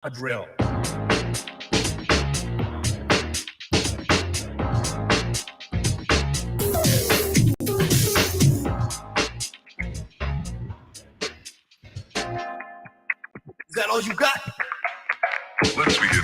a drill. Is that all you got? Let's begin.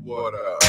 What up?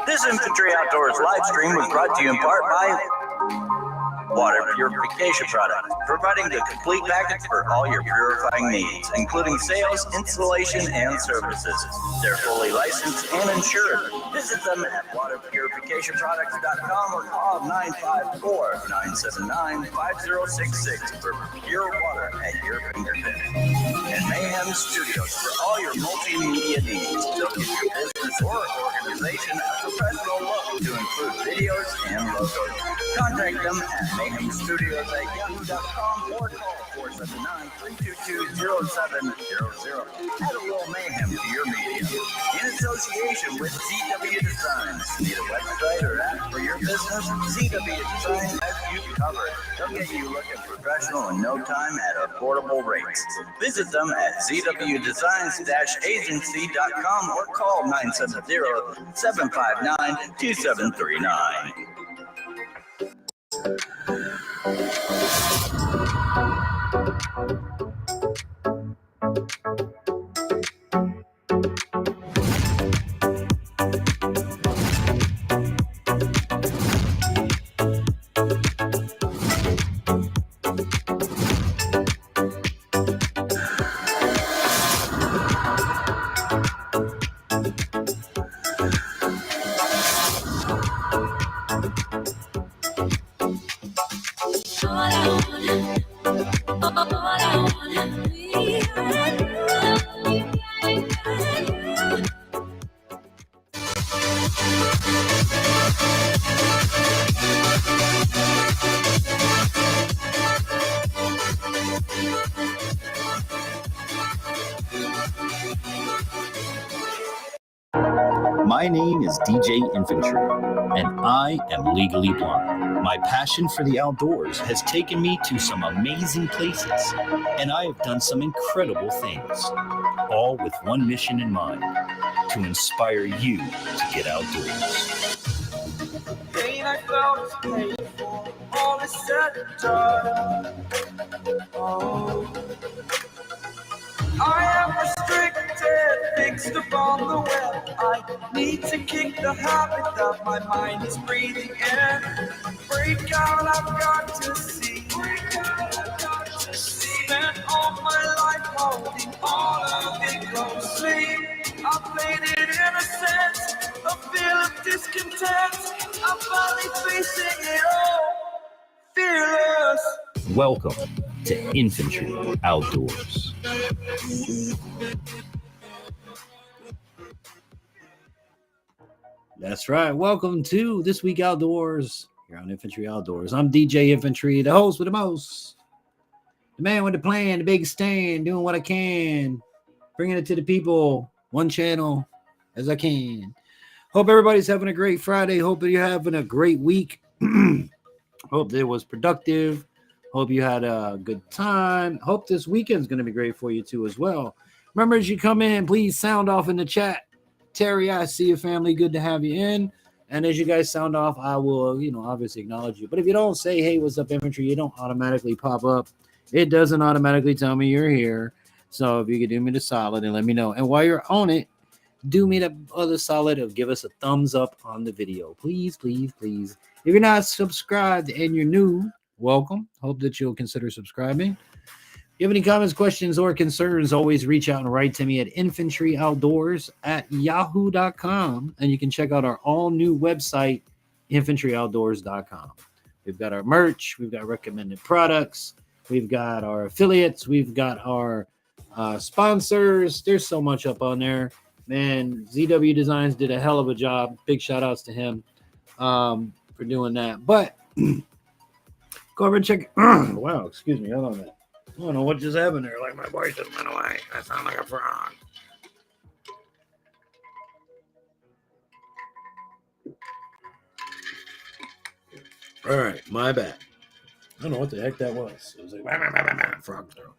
This Infantry Outdoors live stream was brought to you in part by Water Purification Products, providing the complete package for all your purifying needs, including sales, installation, and services. They're fully licensed and insured. Visit them at waterpurificationproducts.com or call 954-979-5066 for pure water at your fingertips. And Mayhem Studios for all your multimedia needs. They'll give your business or organization a professional look to include videos and logos. Contact them at mayhemstudios@yahoo.com or call 479-322-0700. Add a little mayhem to your media. In association with ZW Designs. Need a website or app for your business? ZW Designs has you covered. They'll get you looking professional in no time at affordable rates. Visit them at zwdesigns-agency.com or call 970-759-2739. My name is DJ Infantry, and I am legally blind. My passion for the outdoors has taken me to some amazing places, and I have done some incredible things, all with one mission in mind, to inspire you to get outdoors. Pain I felt is paid for, all is said and done. Oh. I am restricted, fixed upon the web. I need to kick the habit that my mind is breathing in. Break out, I've got to see. Spent all my life holding all of it closely. I played it innocent, a feel of discontent. I'm finally facing it all, fearless. Welcome to Infantry Outdoors. That's right. Welcome to This Week Outdoors here on Infantry Outdoors. I'm DJ Infantry, the host with the most, the man with the plan, the big stand, doing what I can, bringing it to the people, one channel as I can. Hope everybody's having a great Friday. Hope you're having a great week. Hope it was productive. Hope you had a good time. Hope this weekend's going to be great for you too as well. Remember, as you come in, please sound off in the chat. Terry, I see your family. Good to have you in. And as you guys sound off, I will, obviously acknowledge you. But if you don't say, hey, what's up, infantry, you don't automatically pop up. It doesn't automatically tell me you're here. So if you could do me the solid and let me know. And while you're on it, do me the other solid of give us a thumbs up on the video. Please, please, please. If you're not subscribed and you're new, welcome. Hope that you'll consider subscribing. If you have any comments, questions, or concerns, always reach out and write to me at infantryoutdoors@yahoo.com. And you can check out our all-new website, infantryoutdoors.com. We've got our merch. We've got recommended products. We've got our affiliates. We've got our sponsors. There's so much up on there. Man, ZW Designs did a hell of a job. Big shout-outs to him for doing that. But go over and check. Wow, excuse me. Hold on a minute. I don't know what just happened there. Like my voice just went away. I sound like a frog. All right, my bad. I don't know what the heck that was. It was like frog throat.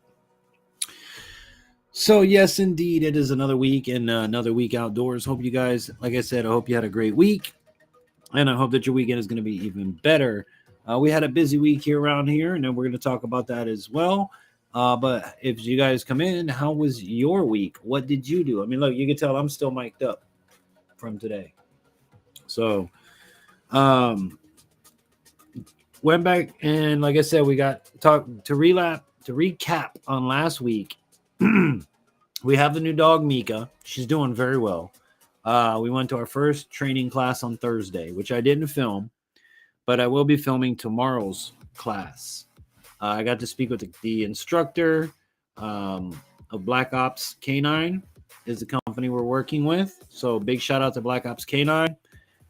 So yes, indeed, it is another week and another week outdoors. Hope you guys, like I said, I hope you had a great week, and I hope that your weekend is going to be even better. We had a busy week here around here, and then we're going to talk about that as well. But if you guys come in, how was your week? What did you do? I mean, look, you can tell I'm still mic'd up from today. So, went back and like I said, we got to recap on last week. We have the new dog, Mika. She's doing very well. We went to our first training class on Thursday, which I didn't film, but I will be filming tomorrow's class. I got to speak with the instructor of Black Ops K9 is the company we're working with. So big shout out to Black Ops K9.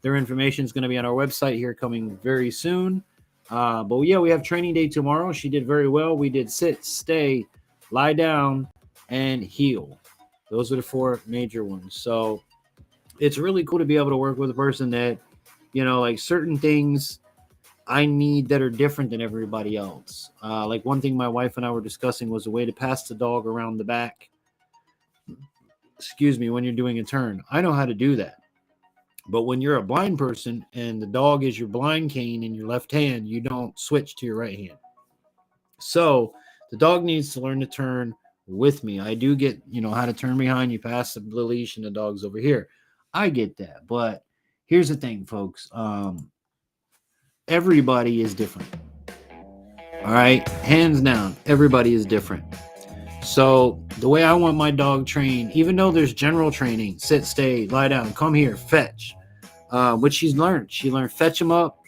Their information is going to be on our website here coming very soon. But yeah, we have training day tomorrow. She did very well. We did sit, stay, lie down, and heal. Those are the 4 major ones. So it's really cool to be able to work with a person that, like certain things I need that are different than everybody else. Like one thing my wife and I were discussing was a way to pass the dog around the back. Excuse me, when you're doing a turn. I know how to do that. But when you're a blind person and the dog is your blind cane in your left hand, you don't switch to your right hand. So the dog needs to learn to turn with me. I do get, how to turn behind. You pass the leash and the dog's over here. I get that. But here's the thing, folks. Everybody is different. All right. Hands down. Everybody is different. So the way I want my dog trained, even though there's general training, sit, stay, lie down, come here, fetch, which she's learned. She learned fetch him up.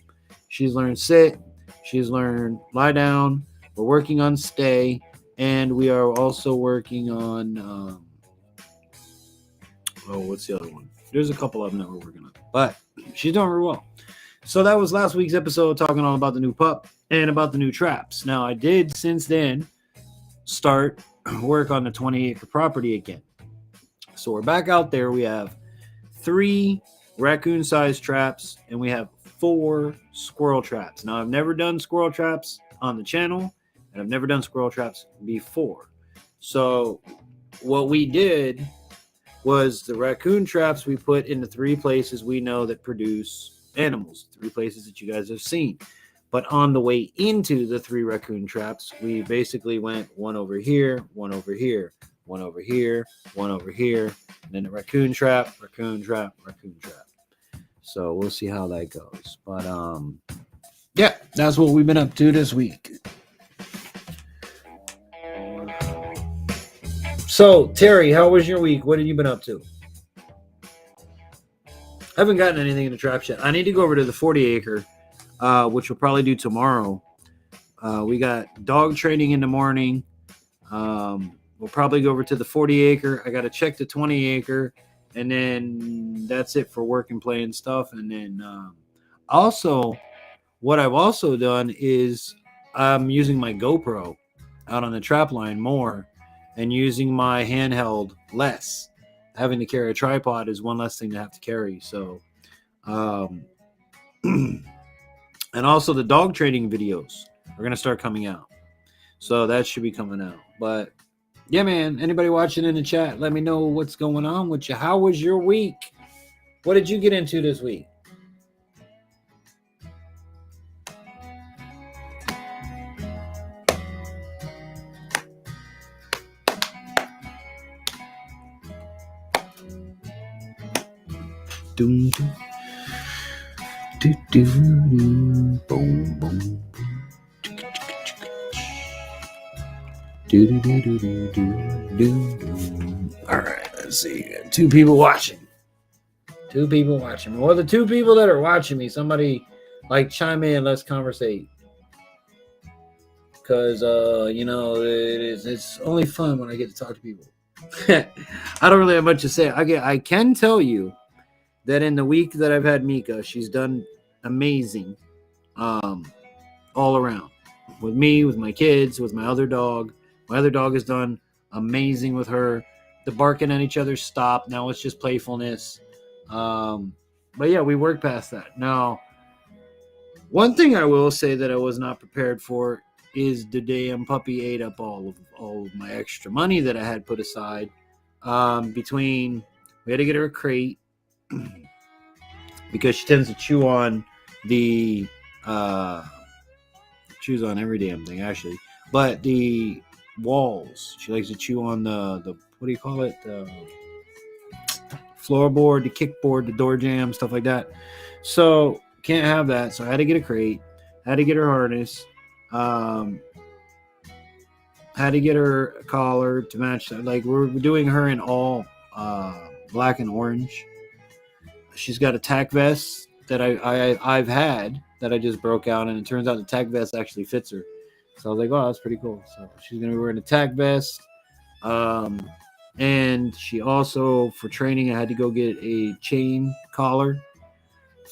She's learned sit. She's learned lie down. We're working on stay. And we are also working on, what's the other one? There's a couple of them that we're working on. But she's doing very well. So that was last week's episode talking all about the new pup and about the new traps. Now, I did since then start work on the 20-acre property again. So we're back out there. We have 3 raccoon-sized traps, and we have 4 squirrel traps. Now, I've never done squirrel traps on the channel, and I've never done squirrel traps before. So what we did was the raccoon traps we put in the 3 places we know that produce animals, 3 places that you guys have seen. But on the way into the 3 raccoon traps, we basically went one over here, one over here, one over here, one over here, and then a raccoon trap, raccoon trap, raccoon trap. So we'll see how that goes. But yeah, that's what we've been up to this week. So Terry, how was your week? What have you been up to? I haven't gotten anything in the trap yet. I need to go over to the 40-acre, which we'll probably do tomorrow. We got dog training in the morning. We'll probably go over to the 40-acre. I got to check the 20-acre, and then that's it for work and play and stuff. And then also, what I've also done is I'm using my GoPro out on the trap line more and using my handheld less. Having to carry a tripod is one less thing to have to carry. So, and also the dog training videos are going to start coming out. So that should be coming out. But yeah, man, anybody watching in the chat, let me know what's going on with you. How was your week? What did you get into this week? Doom, doom. Do, do, do. Boom, boom. Do, do, do, do, do, do, do. All right, let's see. Two people watching. Well, the two people that are watching me, somebody like chime in, let's conversate. Because it's only fun when I get to talk to people. I don't really have much to say. I can tell you that in the week that I've had Mika, she's done amazing, all around. With me, with my kids, with my other dog. My other dog has done amazing with her. The barking at each other stopped. Now it's just playfulness. But yeah, we worked past that. Now, one thing I will say that I was not prepared for is the damn puppy ate up all of my extra money that I had put aside. We had to get her a crate because she tends to chew on chews on every damn thing actually, but the walls. She likes to chew on the what do you call it? The floorboard, the kickboard, the door jamb, stuff like that. So can't have that. So I had to get a crate, had to get her harness, had to get her a collar to match that. Like we're doing her in all black and orange. She's got a tack vest that I've had that I just broke out, and it turns out the tack vest actually fits her. So I was like, oh, that's pretty cool. So she's gonna be wearing a tack vest. And she also, for training, I had to go get a chain collar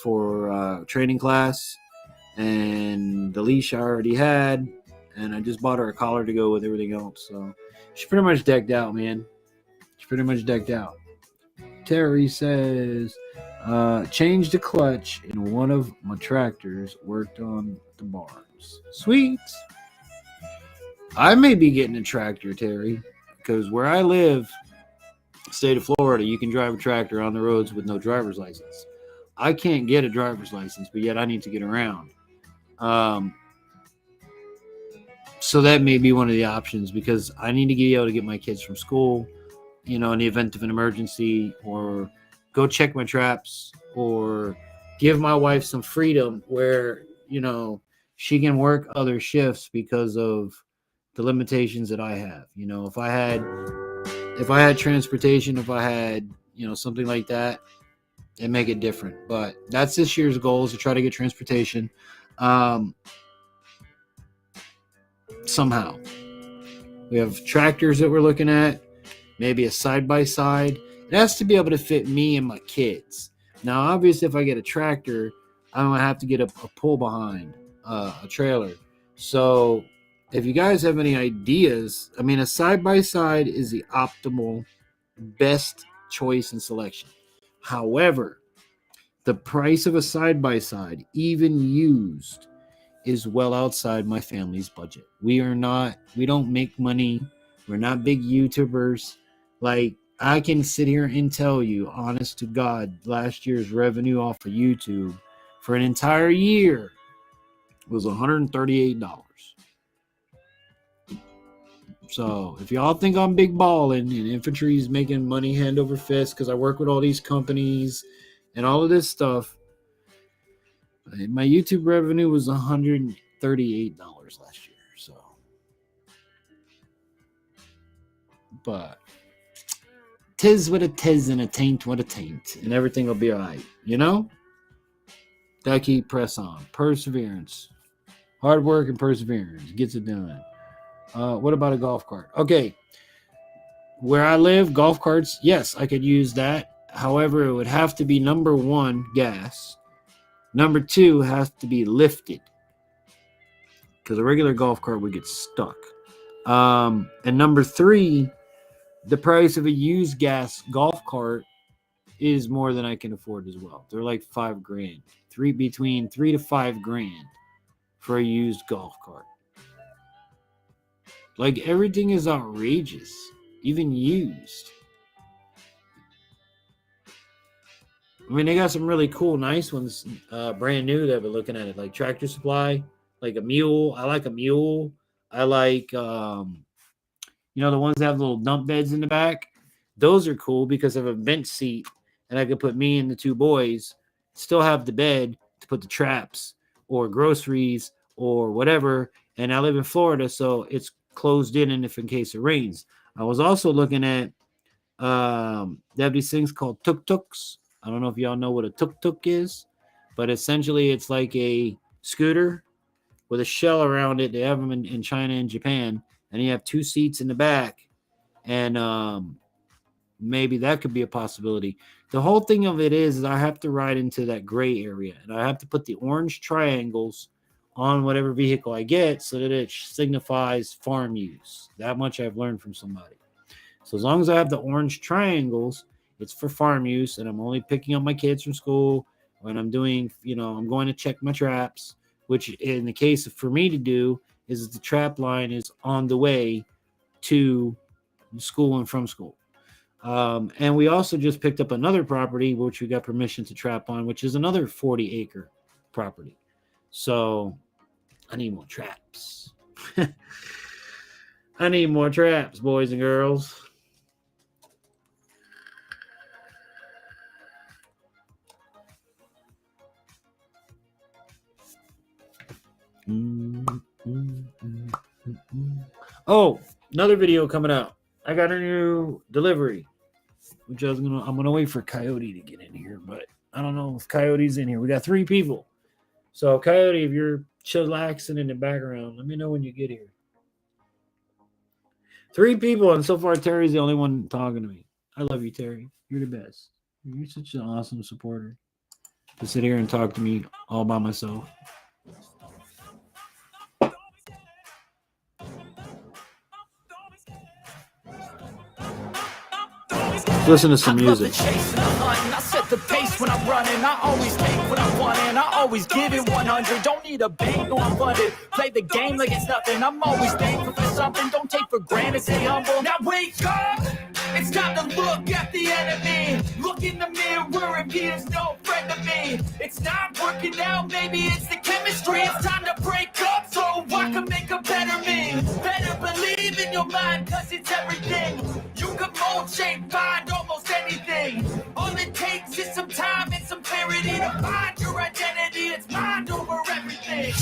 for training class, and the leash I already had, and I just bought her a collar to go with everything else. So she's pretty much decked out, man. She's pretty much decked out. Terry says, changed the clutch in one of my tractors, worked on the bars. Sweet. I may be getting a tractor, Terry, because where I live, state of Florida, you can drive a tractor on the roads with no driver's license. I can't get a driver's license, but yet I need to get around. So that may be one of the options, because I need to be able to get my kids from school, in the event of an emergency, or go check my traps, or give my wife some freedom where, she can work other shifts because of the limitations that I have. If I had transportation, if I had, something like that, it'd make it different. But that's this year's goal, is to try to get transportation. Somehow. We have tractors that we're looking at, maybe a side-by-side. It has to be able to fit me and my kids. Now, obviously, if I get a tractor, I'm going to have to get a pull behind, a trailer. So if you guys have any ideas, a side-by-side is the optimal, best choice and selection. However, the price of a side-by-side, even used, is well outside my family's budget. We don't make money. We're not big YouTubers. Like, I can sit here and tell you, honest to God, last year's revenue off of YouTube for an entire year was $138. So if y'all think I'm big balling and infantry is making money hand over fist because I work with all these companies and all of this stuff, my YouTube revenue was $138 last year. So, but tis what it tis and a taint what a taint, and everything will be all right. Gotta keep press on. Perseverance. Hard work and perseverance gets it done. What about a golf cart? Okay. Where I live, golf carts, yes, I could use that. However, it would have to be, number one, gas. Number two, has to be lifted, because a regular golf cart would get stuck. And number three, the price of a used gas golf cart is more than I can afford as well. They're like $5,000, between $3,000 to $5,000 for a used golf cart. Like, everything is outrageous, even used. They got some really cool, nice ones, brand new that I've been looking at it, like Tractor Supply, like a mule. I like a mule. I like, the ones that have little dump beds in the back. Those are cool because of a bench seat. and I could put me and the 2 boys, still have the bed to put the traps or groceries or whatever. And I live in Florida, so it's closed in if in case it rains. I was also looking at they have these things called tuk-tuks. I don't know if y'all know what a tuk-tuk is, but essentially it's like a scooter with a shell around it. They have them in China and Japan, and you have 2 seats in the back, and maybe that could be a possibility. The whole thing of it is I have to ride into that gray area, and I have to put the orange triangles on whatever vehicle I get so that it signifies farm use. That much I've learned from somebody. So as long as I have the orange triangles, it's for farm use, and I'm only picking up my kids from school when I'm doing, I'm going to check my traps, which in the case for me to do is the trap line is on the way to school and from school. And we also just picked up another property, which we got permission to trap on, which is another 40-acre property. So I need more traps. I need more traps, boys and girls. Oh, another video coming out. I got a new delivery, which I'm gonna wait for Coyote to get in here, but I don't know if Coyote's in here. We got 3 people. So Coyote, if you're chillaxing in the background, let me know when you get here. 3 people, and so far Terry's the only one talking to me. I love you, Terry. You're the best. You're such an awesome supporter to sit here and talk to me all by myself. Listen to some music. I set the pace when I'm running. I always take what I want and I always give it 100. Don't need a bank or I'm funded. Play the game like it's nothing. I'm always thankful for something. Don't take for granted. Stay humble. Now wake up. It's time to look at the enemy. Look in the mirror and he is no friend of me. It's not working out. Maybe it's the chemistry. It's time to break up so I can make a better me. Better believe in your mind cause it's everything. You can mold, shape, find almost anything. All it takes is some time and some clarity to find your identity. It's mind over everything.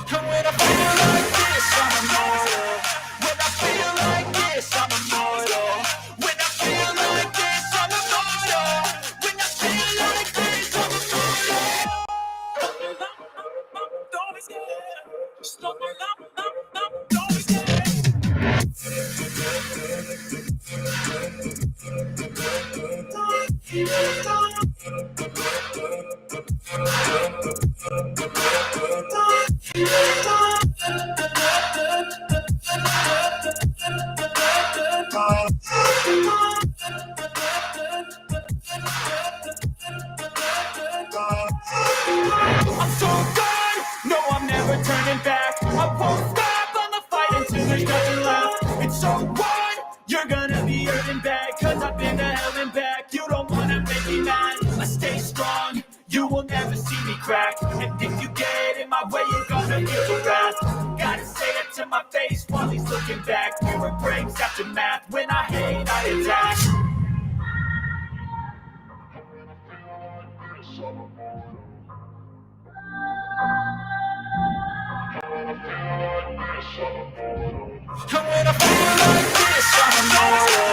And when I feel like this, I'm immortal. When I feel like this, I'm immortal. When I feel like this, I'm immortal. When I feel like this, I'm immortal. Don't be scared. Don't be scared. I'm so good. No, I'm never turning back. I won't stop on the fight until there's nothing left. It's so what? You're gonna be hurting back. Cause I've been to hell and back. You don't wanna make me mad. I stay strong. You will never see me crack. And if you get in my way, you're gonna feel the wrath. Gotta say it to my face while he's looking back. Mirror breaks after math. When I hate, I attack. And when I feel like this, I'm immortal.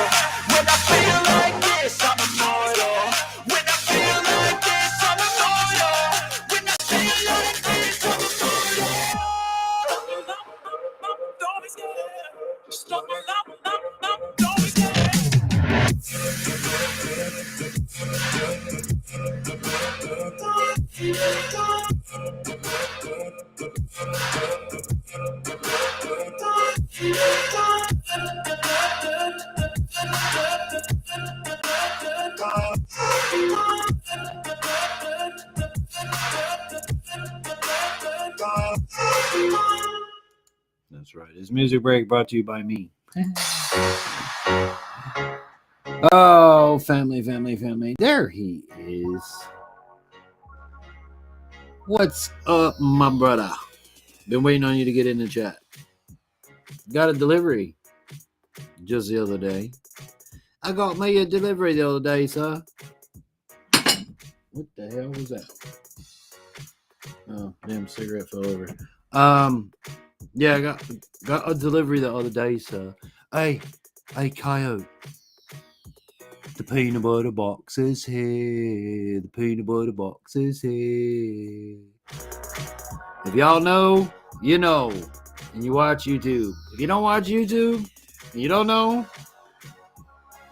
When I feel like this, I'm immortal. When I feel like this, I'm immortal. When I feel like this, I'm immortal. Don't be scared. Don't be That's right. This music break brought to you by me. Oh, family. There he is. What's up, my brother? Been waiting on you to get in the chat. Got a delivery just the other day. I got me a delivery the other day, sir. What the hell was that? Oh, damn, cigarette fell over. Yeah, I got a delivery the other day, sir. Hey, Coyote. The peanut butter box is here. The peanut butter box is here. If y'all know, you know. And you watch YouTube. If you don't watch YouTube and you don't know,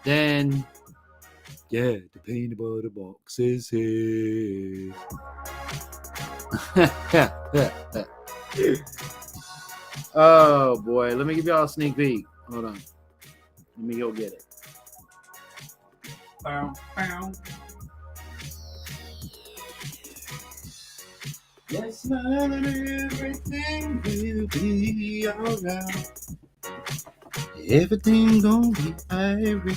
then yeah, the peanut butter box is here. Oh boy, let me give y'all a sneak peek. Hold on. Let me go get it. Bow, bow. Yes, man, everything will be alright. Everything gonna be alright.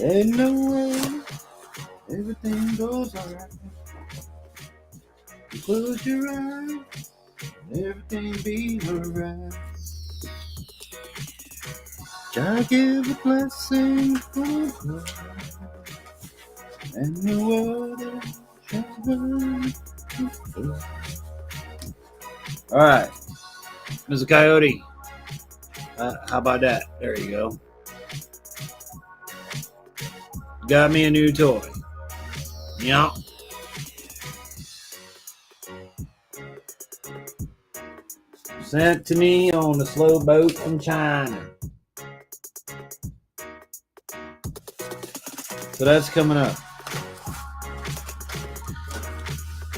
Ain't no way. Everything goes alright. You close your eyes, everything be alright. Jah give a blessing for us, and the water shall run. All right, Mr. Coyote. How about that? There you go. Got me a new toy. Yeah. Sent to me on a slow boat from China. So that's coming up.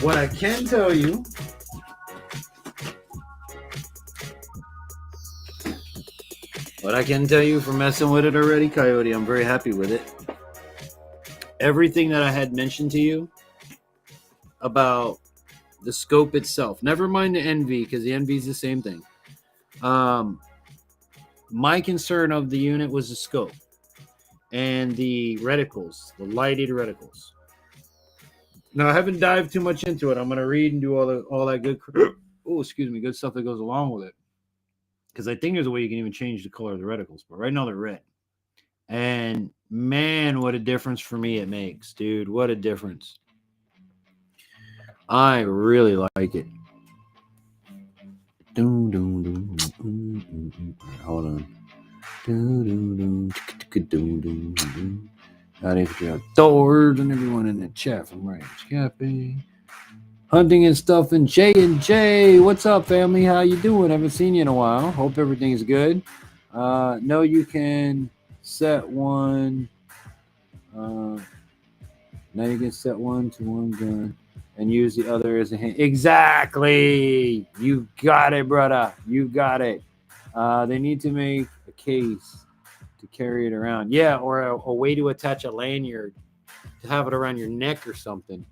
What I can tell you, for messing with it already, Coyote, I'm very happy with it. Everything that I had mentioned to you about the scope itself, never mind the NV, because the NV is the same thing. My concern of the unit was the scope and the reticles, the lighted reticles. Now, I haven't dived too much into it. I'm going to read and do all that good good stuff that goes along with it. Because I think there's a way you can even change the color of the reticles. But right now they're red. And man, what a difference for me it makes, dude. What a difference. I really like it. Hold on. Infantry Outdoors and everyone in the chat from Ranch Cafe. Hunting and stuff and J&J. What's up, family? How you doing? Haven't seen you in a while. Hope everything's good. No, you can set one. Now you can set one to one gun and use the other as a hand. Exactly. You got it, brother. You got it. They need to make a case to carry it around. Yeah, or a way to attach a lanyard to have it around your neck or something.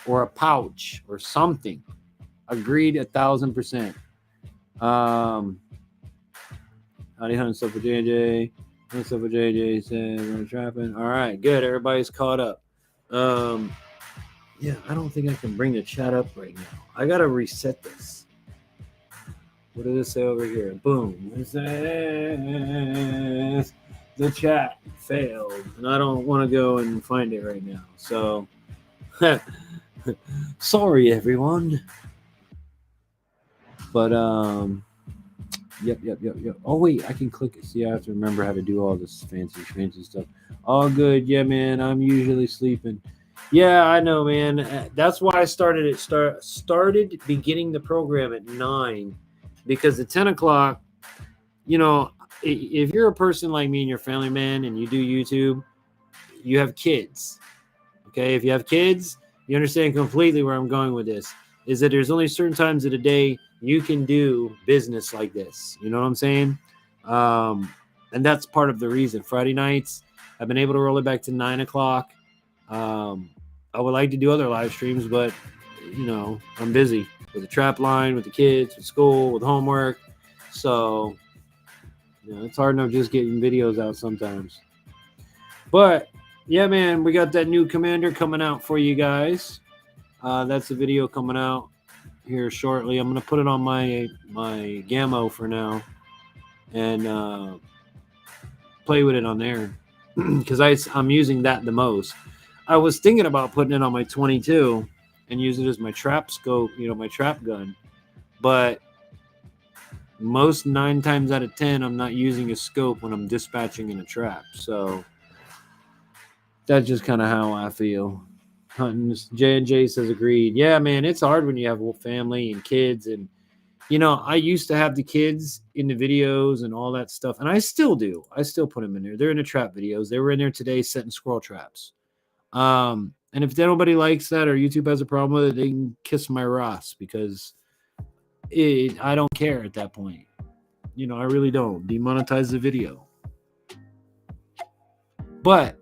Or a pouch or something. Agreed 1,000%. Howdy, hunting stuff for JJ. Hunting stuff for JJ says we're trapping. All right, good. Everybody's caught up. Yeah, I don't think I can bring the chat up right now. I gotta reset this. What does it say over here? Boom. It says the chat failed, and I don't want to go and find it right now. So. Sorry, everyone. But yep. Oh wait, I can click it. See, I have to remember how to do all this fancy stuff. All good, yeah, man. I'm usually sleeping. Yeah, I know, man. That's why I started beginning the program at 9, because at 10 o'clock, you know, if you're a person like me and you're a family man and you do YouTube, you have kids. Okay, if you have kids. You understand completely where I'm going with this, is that there's only certain times of the day you can do business like this. You know what I'm saying? And that's part of the reason. Friday nights, I've been able to roll it back to 9 o'clock. I would like to do other live streams, but, you know, I'm busy with the trap line, with the kids, with school, with homework. So, you know, it's hard enough just getting videos out sometimes. But, yeah, man, we got that new commander coming out for you guys. That's a video coming out here shortly. I'm gonna put it on my Gammo for now, and play with it on there because I'm using that the most. I was thinking about putting it on my 22 and use it as my trap scope, my trap gun, but most 9 times out of 10 I'm not using a scope when I'm dispatching in a trap. So that's just kind of how I feel. Hunting J&J says agreed. Yeah, man, it's hard when you have a family and kids, and I used to have the kids in the videos and all that stuff, and I still do. I still put them in there. They're in the trap videos. They were in there today setting squirrel traps. And if nobody likes that or YouTube has a problem with it, they can kiss my Ross, because I don't care at that point. I really don't. Demonetize the video. But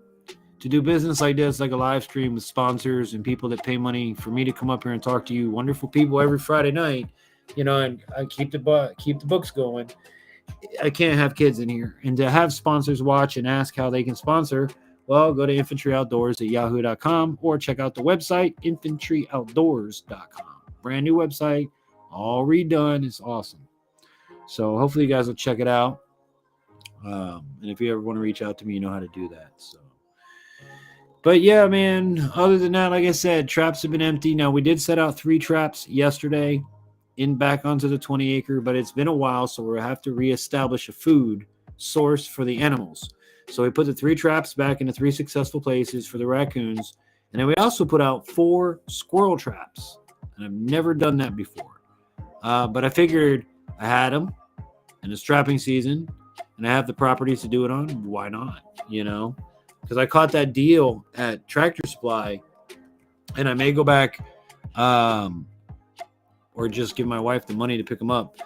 to do business like this, like a live stream with sponsors and people that pay money for me to come up here and talk to you wonderful people every Friday night, and I keep the books going, I can't have kids in here. And to have sponsors watch and ask how they can sponsor, well, go to infantryoutdoors@yahoo.com or check out the website, infantryoutdoors.com. Brand new website, all redone. It's awesome. So hopefully you guys will check it out. And if you ever want to reach out to me, you know how to do that. So, but yeah, man, other than that, like I said, traps have been empty. Now, we did set out 3 traps yesterday back onto the 20 acre, but it's been a while, so we'll have to reestablish a food source for the animals. So we put the 3 traps back into 3 successful places for the raccoons. And then we also put out 4 squirrel traps. And I've never done that before. But I figured I had them, and it's trapping season, and I have the properties to do it on. Why not? Because I caught that deal at Tractor Supply, and I may go back or just give my wife the money to pick them up.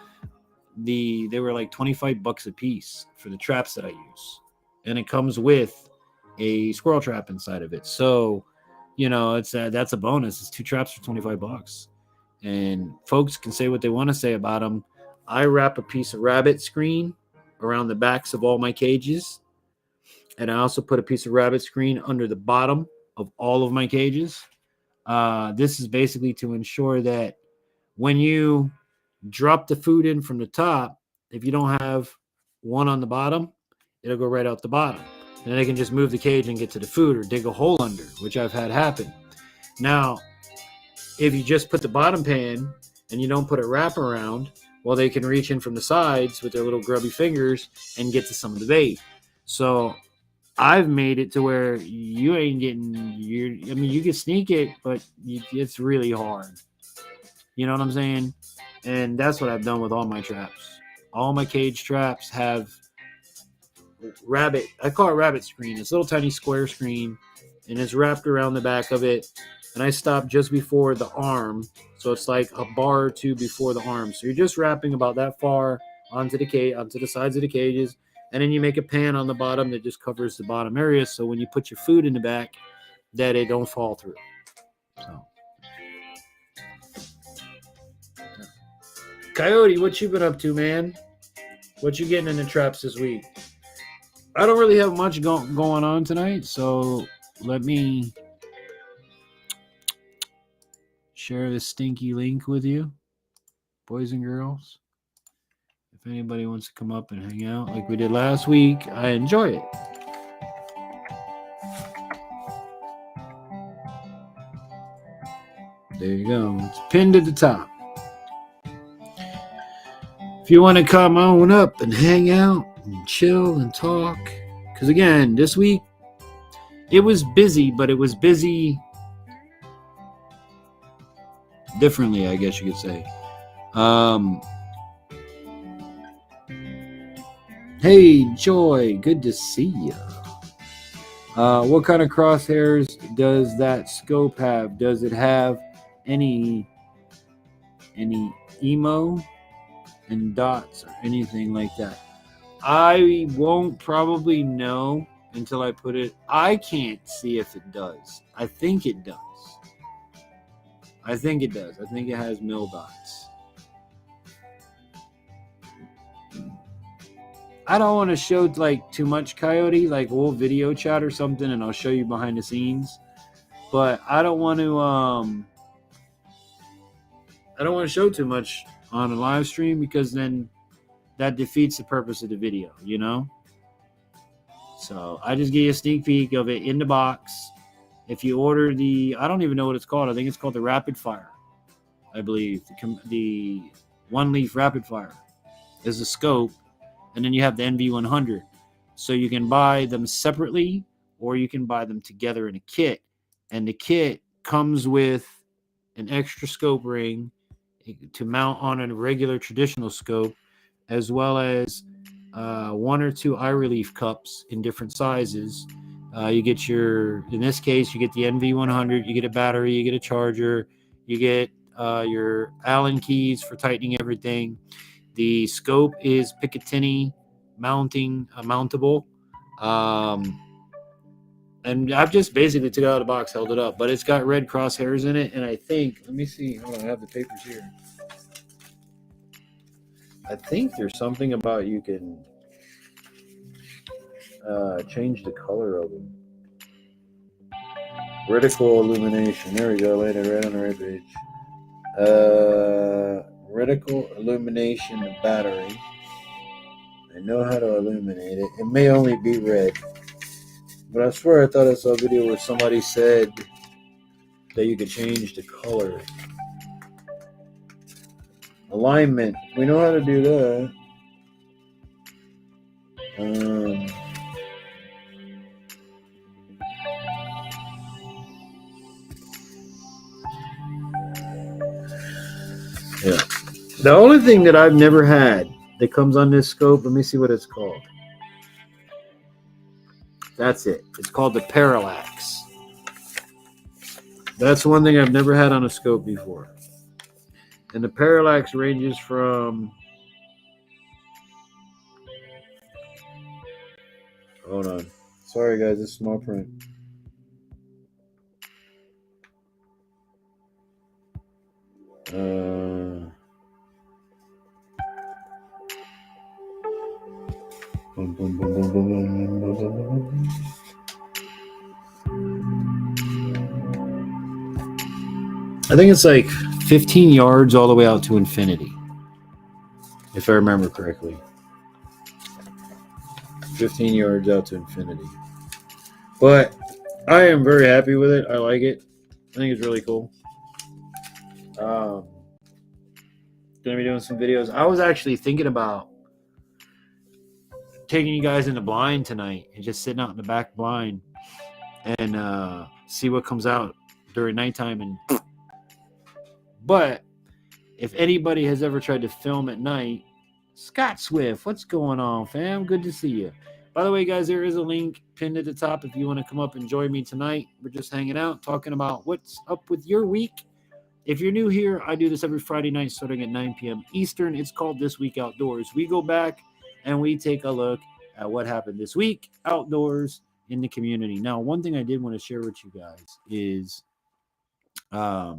They were like $25 a piece for the traps that I use. And it comes with a squirrel trap inside of it. So, that's a bonus. It's 2 traps for $25. And folks can say what they want to say about them. I wrap a piece of rabbit screen around the backs of all my cages. And I also put a piece of rabbit screen under the bottom of all of my cages. This is basically to ensure that when you drop the food in from the top, if you don't have one on the bottom, it'll go right out the bottom. And then they can just move the cage and get to the food or dig a hole under, which I've had happen. Now, if you just put the bottom pan and you don't put a wrap around, well, they can reach in from the sides with their little grubby fingers and get to some of the bait. So I've made it to where you ain't getting you can sneak it, but it's really hard. You know what I'm saying? And that's what I've done with all my traps. All my cage traps have rabbit. I call it rabbit screen. It's a little tiny square screen, and it's wrapped around the back of it. And I stop just before the arm. So it's like a bar or 2 before the arm. So you're just wrapping about that far onto the sides of the cages. And then you make a pan on the bottom that just covers the bottom area. So when you put your food in the back, that it don't fall through. So, Coyote, what you been up to, man? What you getting in the traps this week? I don't really have much going on tonight. So let me share this stinky link with you, boys and girls. If anybody wants to come up and hang out like we did last week, I enjoy it. There you go. It's pinned at the top. If you want to come on up and hang out and chill and talk, because again, this week it was busy, but it was busy differently, I guess you could say. Hey, Joy, good to see you. What kind of crosshairs does that scope have? Does it have any emo and dots or anything like that? I won't probably know until I put it. I can't see if it does. I think it does. I think it has mill dots. I don't want to show like too much, Coyote. Like we'll video chat or something and I'll show you behind the scenes. But I don't want to I don't want to show too much on a live stream because then that defeats the purpose of the video, you know? So I just give you a sneak peek of it in the box. If you order I don't even know what it's called. I think it's called the Rapid Fire, I believe. The one leaf Rapid Fire is a scope, and then you have the NV100. So you can buy them separately, or you can buy them together in a kit. And the kit comes with an extra scope ring to mount on a regular traditional scope, as well as 1 or 2 eye relief cups in different sizes. You get in this case, you get the NV100, you get a battery, you get a charger, you get your Allen keys for tightening everything. The scope is Picatinny mountable. And I've just basically took it out of the box, held it up, but it's got red crosshairs in it. And I think, let me see. Hold on, I have the papers here. I think there's something about you can change the color of them. Reticle illumination. There we go. Later, right on the right page. Reticle illumination battery. I know how to illuminate it. It may only be red. But I swear I thought I saw a video where somebody said that you could change the color. Alignment. We know how to do that. Yeah. The only thing that I've never had that comes on this scope, let me see what it's called. That's it. It's called the Parallax. That's one thing I've never had on a scope before. And the Parallax ranges from... Hold on. Sorry, guys. It's small print. Boom, boom, boom, boom, boom, boom, boom. I think it's like 15 yards all the way out to infinity, if I remember correctly. 15 yards out to infinity. But I am very happy with it. I like it. I think it's really cool. Gonna be doing some videos. I was actually thinking about taking you guys in the blind tonight and just sitting out in the back blind and see what comes out during nighttime. But if anybody has ever tried to film at night, Scott Swift, what's going on, fam? Good to see you. By the way, guys, there is a link pinned at the top if you want to come up and join me tonight. We're just hanging out, talking about what's up with your week. If you're new here, I do this every Friday night starting at 9 p.m. Eastern. It's called This Week Outdoors. We go back and we take a look at what happened this week outdoors in the community. Now, one thing I did want to share with you guys is I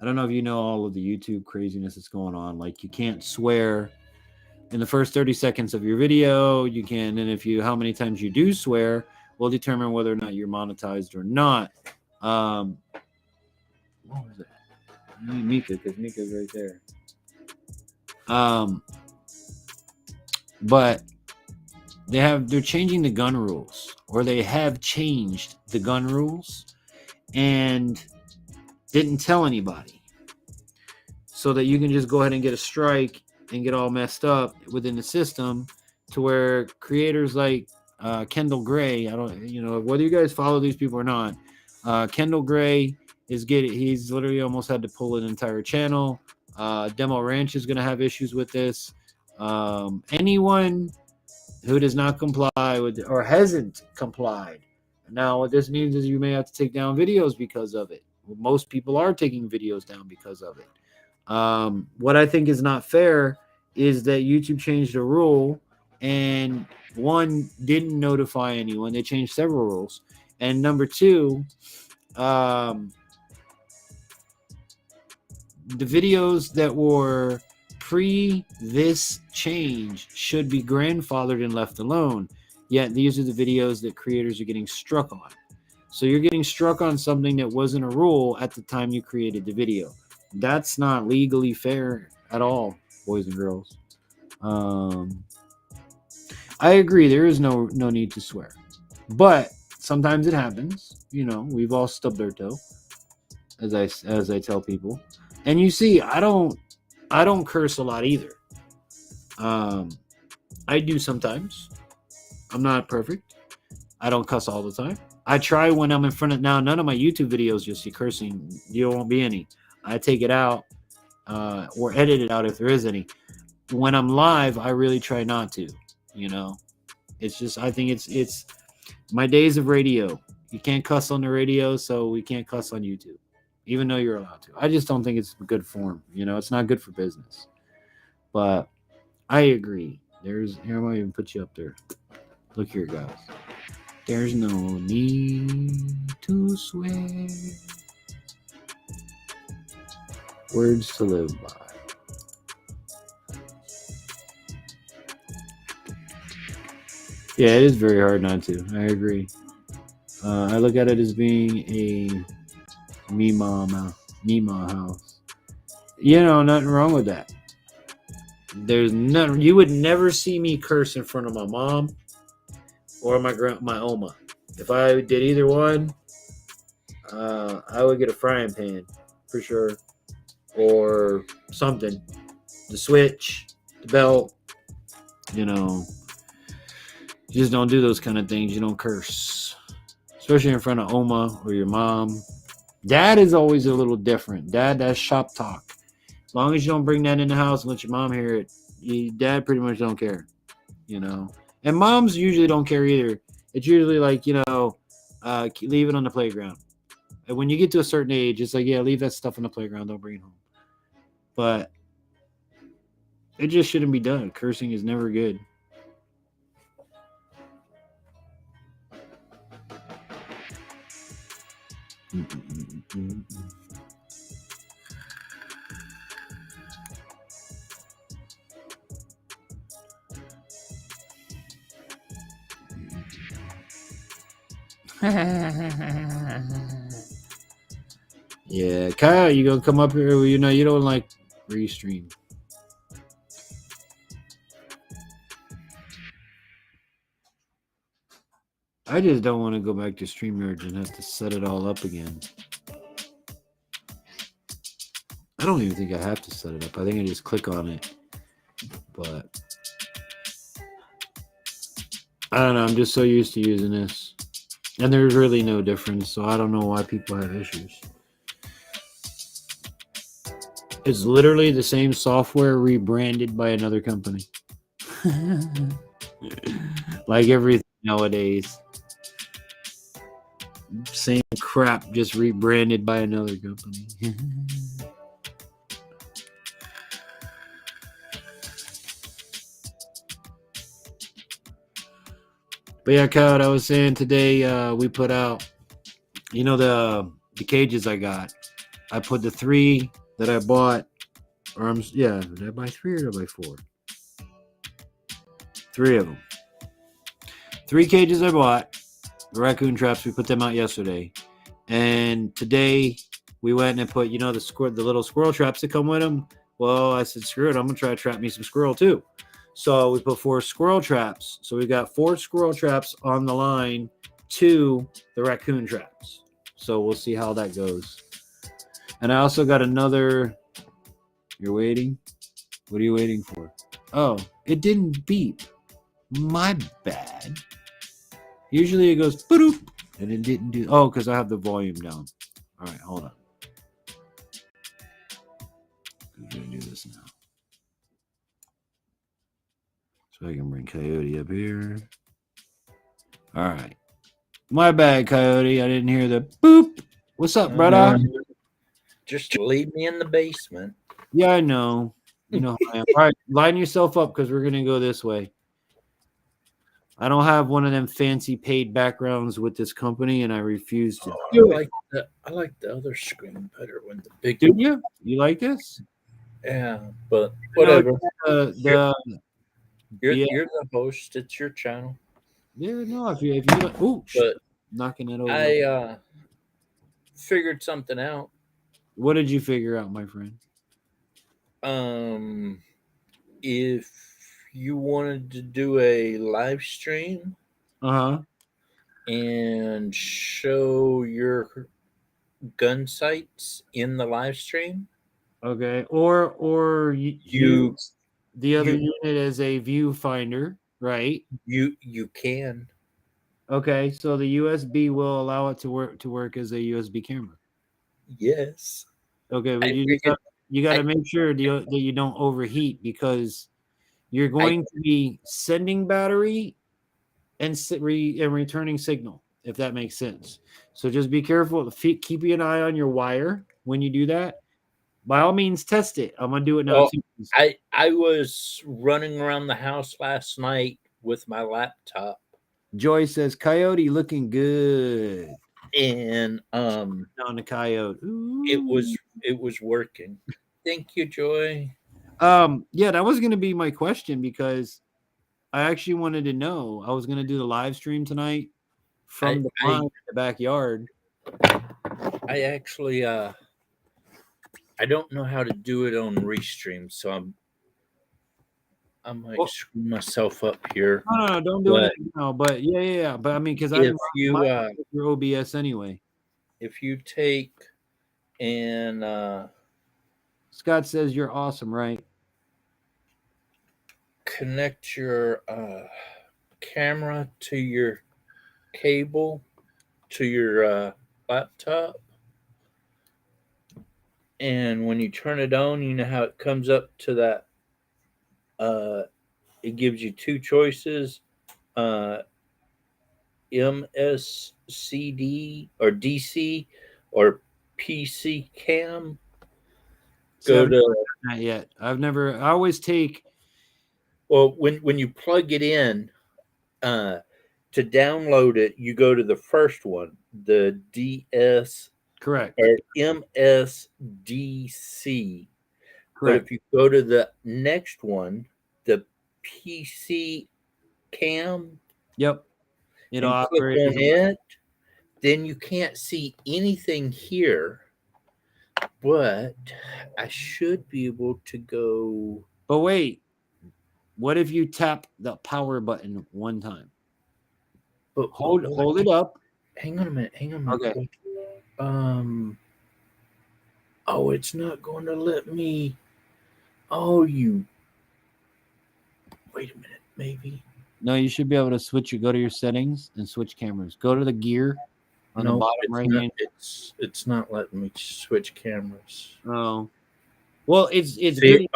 don't know if you know all of the YouTube craziness that's going on. Like, you can't swear in the first 30 seconds of your video. You can, and how many times you do swear will determine whether or not you're monetized or not. What was it? Mika, because Mika's right there. But they're changing the gun rules, or they have changed the gun rules and didn't tell anybody, so that you can just go ahead and get a strike and get all messed up within the system, to where creators like Kendall Gray, whether you guys follow these people or not, Kendall Gray he's literally almost had to pull an entire channel. Demo Ranch is going to have issues with this. Anyone who does not comply with or hasn't complied. Now, what this means is you may have to take down videos because of it. Most people are taking videos down because of it. What I think is not fair is that YouTube changed a rule, and one, didn't notify anyone. They changed several rules. And number two, the videos that were pre this change should be grandfathered and left alone. Yet these are the videos that creators are getting struck on. So you're getting struck on something that wasn't a rule at the time you created the video. That's not legally fair at all, boys and girls. I agree. There is no need to swear, but sometimes it happens. You know, we've all stubbed our toe, as I tell people. And you see, I don't curse a lot either. I do sometimes. I'm not perfect. I don't cuss all the time. I try when I'm in front of now. None of my YouTube videos you'll see cursing. There won't be any. I take it out or edit it out if there is any. When I'm live, I really try not to. You know, it's just I think it's my days of radio. You can't cuss on the radio, so we can't cuss on YouTube, even though you're allowed to. I just don't think it's good form. You know, it's not good for business. But I agree. Here, I might even put you up there. Look here, guys. There's no need to swear. Words to live by. Yeah, it is very hard not to. I agree. I look at it as being a Mima house. You know, nothing wrong with that. There's nothing. You would never see me curse in front of my mom or my Oma. If I did either one, I would get a frying pan for sure, or something. The switch, the belt. You know, you just don't do those kind of things. You don't curse, especially in front of Oma or your mom. Dad is always a little different. Dad, that's shop talk. As long as you don't bring that in the house and let your mom hear it, Dad pretty much don't care, you know. And moms usually don't care either. It's usually like, you know, leave it on the playground. And when you get to a certain age, it's like, yeah, leave that stuff on the playground. Don't bring it home. But it just shouldn't be done. Cursing is never good. Yeah, Kyle, you gonna come up here? You know you don't like restream. I just don't want to go back to StreamYard and have to set it all up again. I don't even think I have to set it up. I think I just click on it. But I don't know. I'm just so used to using this. And there's really no difference. So I don't know why people have issues. It's literally the same software rebranded by another company. Like everything nowadays. Same crap, just rebranded by another company. But yeah, Kyle, I was saying today we put out, you know, the cages I got. I put the 3 that I bought. Did I buy 3 or did I buy 4? 3 of them. 3 cages I bought. The raccoon traps, we put them out yesterday. And today we went and put, you know, the little squirrel traps that come with them. Well, I said, screw it, I'm going to try to trap me some squirrel too. So we put 4 squirrel traps. So we got 4 squirrel traps on the line to the raccoon traps. So we'll see how that goes. And I also got another. You're waiting? What are you waiting for? Oh, it didn't beep. My bad. Usually it goes boop, and it didn't do. Oh, because I have the volume down. All right, hold on. I'm gonna do this now, so I can bring Coyote up here. All right, my bad, Coyote. I didn't hear the boop. What's up, brother? Just leave me in the basement. Yeah, I know. You know how I am. All right, line yourself up because we're gonna go this way. I don't have one of them fancy paid backgrounds with this company, and I refuse to do it. I like the other screen better when the big. Do you? You like this? Yeah, but whatever. You're the host. It's your channel. Yeah, no. If you like, but knocking it over. I figured something out. What did you figure out, my friend? If you wanted to do a live stream Uh-huh. and show your gun sights in the live stream, Okay. Or you you use the other you unit as a viewfinder, right? you can. Okay, so the USB will allow it to work as a USB camera. Yes. Okay, but I figured you got I to make sure that you don't overheat because you're going to be sending battery and returning signal, if that makes sense. So just be careful. Keep an eye on your wire when you do that. By all means, test it. I'm gonna do it now well, too. I was running around the house last night with my laptop Joy says, "Coyote looking good." and On the coyote. Ooh. it was working. Thank you, Joy. Yeah, that was gonna be my question because I actually wanted to know. I was gonna do the live stream tonight from the barn in the backyard. I actually I don't know how to do it on Restream, so I might screw myself up here. No, don't do it now. But yeah. But I mean, because I If you your OBS anyway. if you take and Scott says you're awesome, right? connect your camera to your cable to your laptop, and when you turn it on, you know how it comes up to that. It gives you two choices: MSCD or DC or PC cam. Go to Not yet. I've never. I always take. well when you plug it in to download it, you go to the first one, the DS Correct. or MSDC. But Correct. if you go to the next one, the PC cam, Yep. It'll and click operate. on it, then you can't see anything here. But I should be able to go. But wait, what if you tap the power button one time? But Hold it up. Hang on a minute. Okay. Oh, it's not going to let me. Oh, you. Wait a minute, maybe. No, you should be able to switch. You go to your settings and switch cameras. Go to the gear on the bottom right hand. It's not letting me switch cameras. Oh, well, it's See, good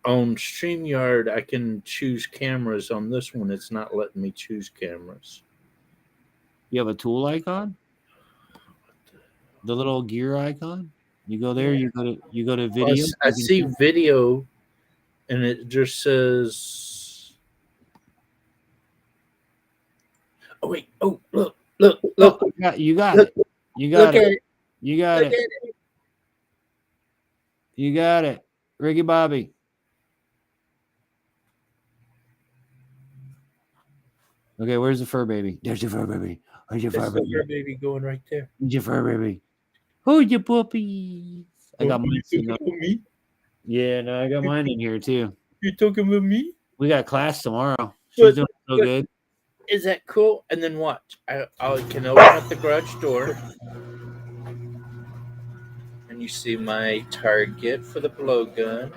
on StreamYard, I can choose cameras. On this one, it's not letting me choose cameras. You have a tool icon, the little gear icon. You go there. You go to video. I see video, and it just says. Oh wait! Oh look! You got it. You got it. You got it, Ricky Bobby. Okay, where's the fur baby? There's your fur baby. Where's your fur baby? Fur baby going right there. Where's your fur baby? Who's your puppies? I got mine. Me? Yeah, no, I got mine in here too. You talking about me? We got class tomorrow. She's doing so good. Is that cool? And then watch. I can open up the garage door, and you see my target for the blowgun.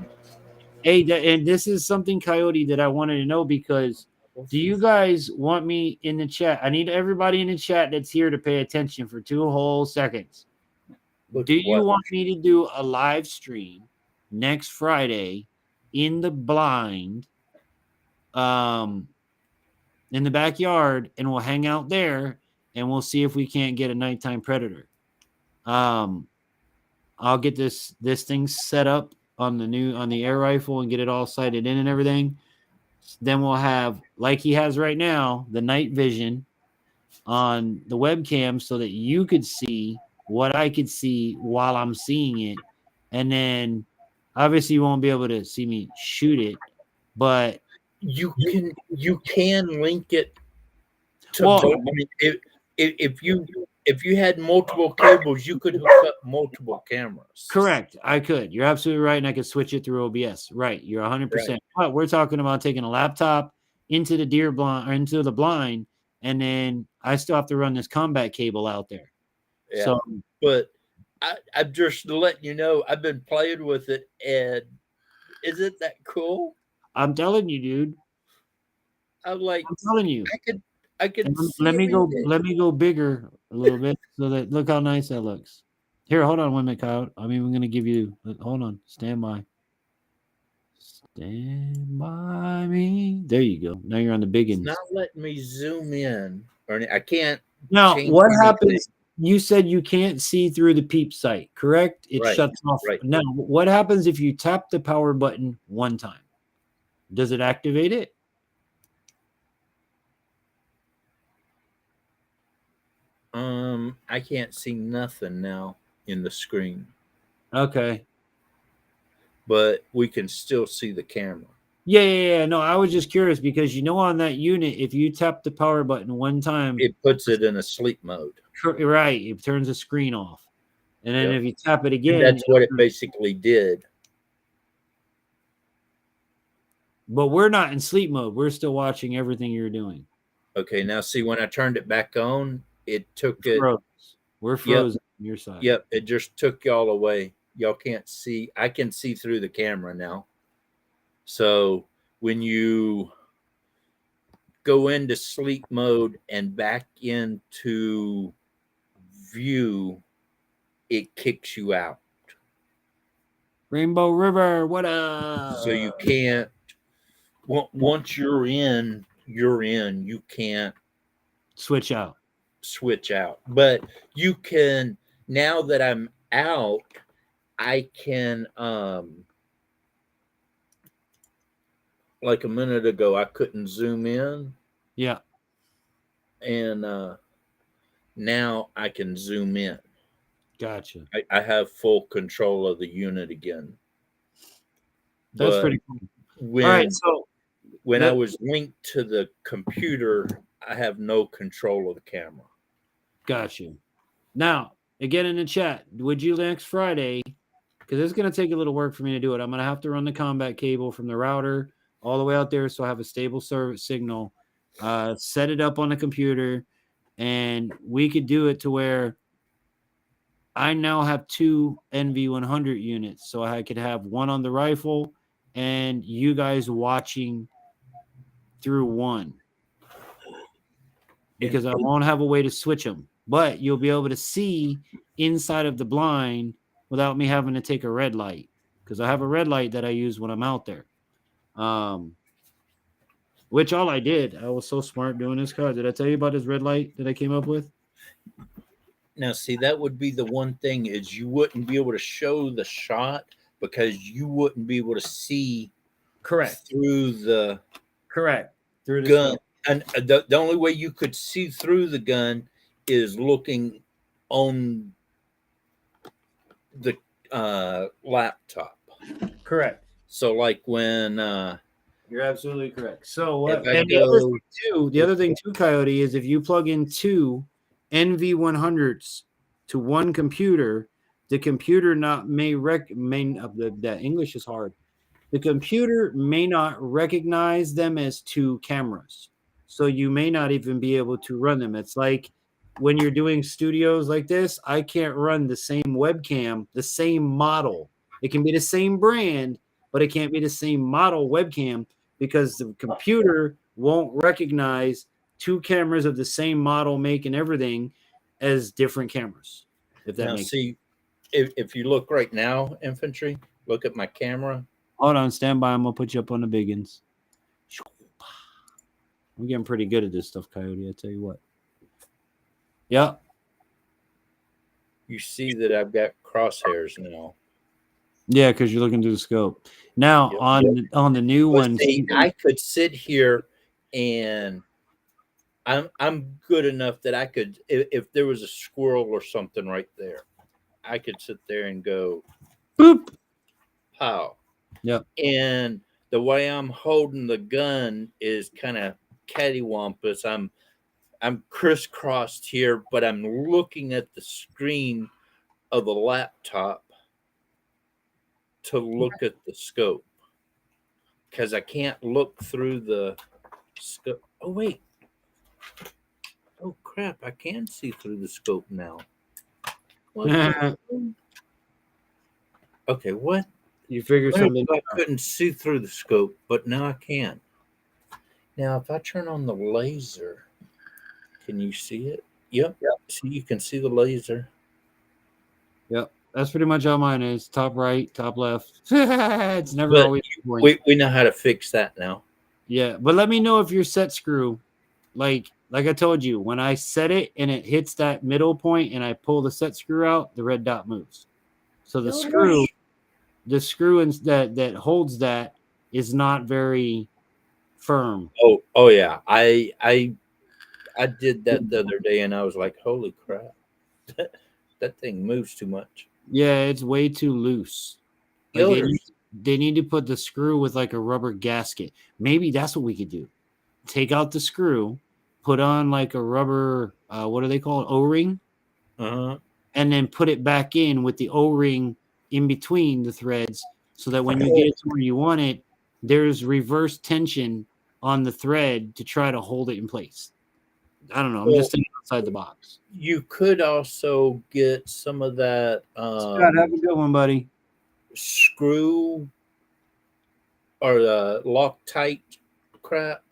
Hey, and this is something, Coyote, that I wanted to know because do you guys want me in the chat? I need everybody in the chat that's here to pay attention for 2 whole seconds. Do you want me to do a live stream next Friday in the blind, in the backyard, and we'll hang out there and we'll see if we can't get a nighttime predator? I'll get this thing set up on the air rifle and get it all sighted in and everything. Then we'll have, like he has right now, the night vision on the webcam so that you could see what I could see while I'm seeing it. And then obviously you won't be able to see me shoot it, but you can link it to both. I mean, if you if you had multiple cables, you could hook up multiple cameras. Correct. I could. You're absolutely right. And I could switch it through OBS. Right. You're 100%. Right. But we're talking about taking a laptop into the deer blind or into the blind. And then I still have to run this combat cable out there. Yeah. So, But I'm just letting you know, I've been playing with it, and isn't that cool? I'm telling you, dude. I'm like, I'm telling you. I could And see let me go. everything. Let me go bigger a little bit so that look how nice that looks. Here, hold on one minute, Kyle. I mean, we're gonna give you. Hold on, stand by. Stand by me. There you go. Now you're on the big It's end. not letting me zoom in, or I can't. Now, change what anything. happens? You said you can't see through the peep sight, correct? It Right, shuts off. right. Now, what happens if you tap the power button one time? Does it activate it? I can't see nothing now in the screen, Okay. but we can still see the camera. Yeah. No, I was just curious because on that unit, if you tap the power button one time, It puts it in a sleep mode. right, it turns the screen off. And then Yep. if you tap it And again, that's what it basically did. but we're not in sleep mode. We're still watching everything you're doing. Okay, now see, when I turned it back on, it took it. We're frozen on your side. Yep, it just took y'all away. Y'all can't see. I can see through the camera now. So when you go into sleep mode and back into view, it kicks you out. Rainbow River, what up? So you can't. Once you're in, you're in. You can't switch out. But you can. Now that I'm out, I can. Like a minute ago, I couldn't zoom in. Yeah. And now I can zoom in. Gotcha. I have full control of the unit again. That's pretty cool. When, all right, so when I was linked to the computer, I have no control of the camera. Gotcha. Now, again in the chat, would you next Friday? Because it's going to take a little work for me to do it. I'm going to have to run the combat cable from the router all the way out there so I have a stable service signal. Set it up on the computer, and we could do it to where I now have 2 NV100 units, so I could have one on the rifle and you guys watching through one, because I won't have a way to switch them, but you'll be able to see inside of the blind without me having to take a red light, because I have a red light that I use when I'm out there. Which all I did, I was so smart doing this card. Did I tell you about this red light that I came up with? Now, see, that would be the one thing, is you wouldn't be able to show the shot because you wouldn't be able to see through the gun. And the only way you could see through the gun is looking on the laptop. Correct. So, like when you're absolutely correct. So, if I and the other thing too, Coyote, is if you plug in 2 NV100s to one computer, the computer the English is hard. The computer may not recognize them as 2 cameras, so you may not even be able to run them. It's like when you're doing studios like this, I can't run the same webcam, the same model. It can be the same brand, but it can't be the same model webcam because the computer won't recognize 2 cameras of the same model, make, and everything as different cameras. If that makes sense. If you look right now, Infantry, look at my camera. Hold on, stand by. I'm gonna put you up on the biggins. I'm getting pretty good at this stuff, Coyote. I tell you what. Yeah. You see that I've got crosshairs now. Yeah, because you're looking through the scope. Now on the new one, I could sit here and I'm good enough that I could, if there was a squirrel or something right there, I could sit there and go boop. Pow. Yep. And the way I'm holding the gun is kind of cattywampus. I'm crisscrossed here, but I'm looking at the screen of the laptop to look at the scope because I can't look through the scope. Oh, wait. Oh, crap. I can see through the scope now. What the hell? Okay, what? You figure Wonder something if I out. couldn't see through the scope, but now I can. Now, if I turn on the laser, can you see it? Yep. See, you can see the laser. Yep. That's pretty much how mine is. Top right, top left. It's never But always point. we know how to fix that now. Yeah, but let me know if your set screw, like I told you, when I set it and it hits that middle point and I pull the set screw out, the red dot moves. So the screw that holds that is not very firm. Oh yeah. I did that the other day and I was like, holy crap. That thing moves too much. Yeah, it's way too loose. Like Killers. they need to put the screw with like a rubber gasket. Maybe that's what we could do. Take out the screw, put on like a rubber, what do they call it? O-ring, Uh-huh. and then put it back in with the O-ring in between the threads so that when you get it to where you want it, there's reverse tension on the thread to try to hold it in place. I don't know. I'm just thinking outside the box. You could also get some of that Scott, have a good one, buddy. screw or the Loctite crap.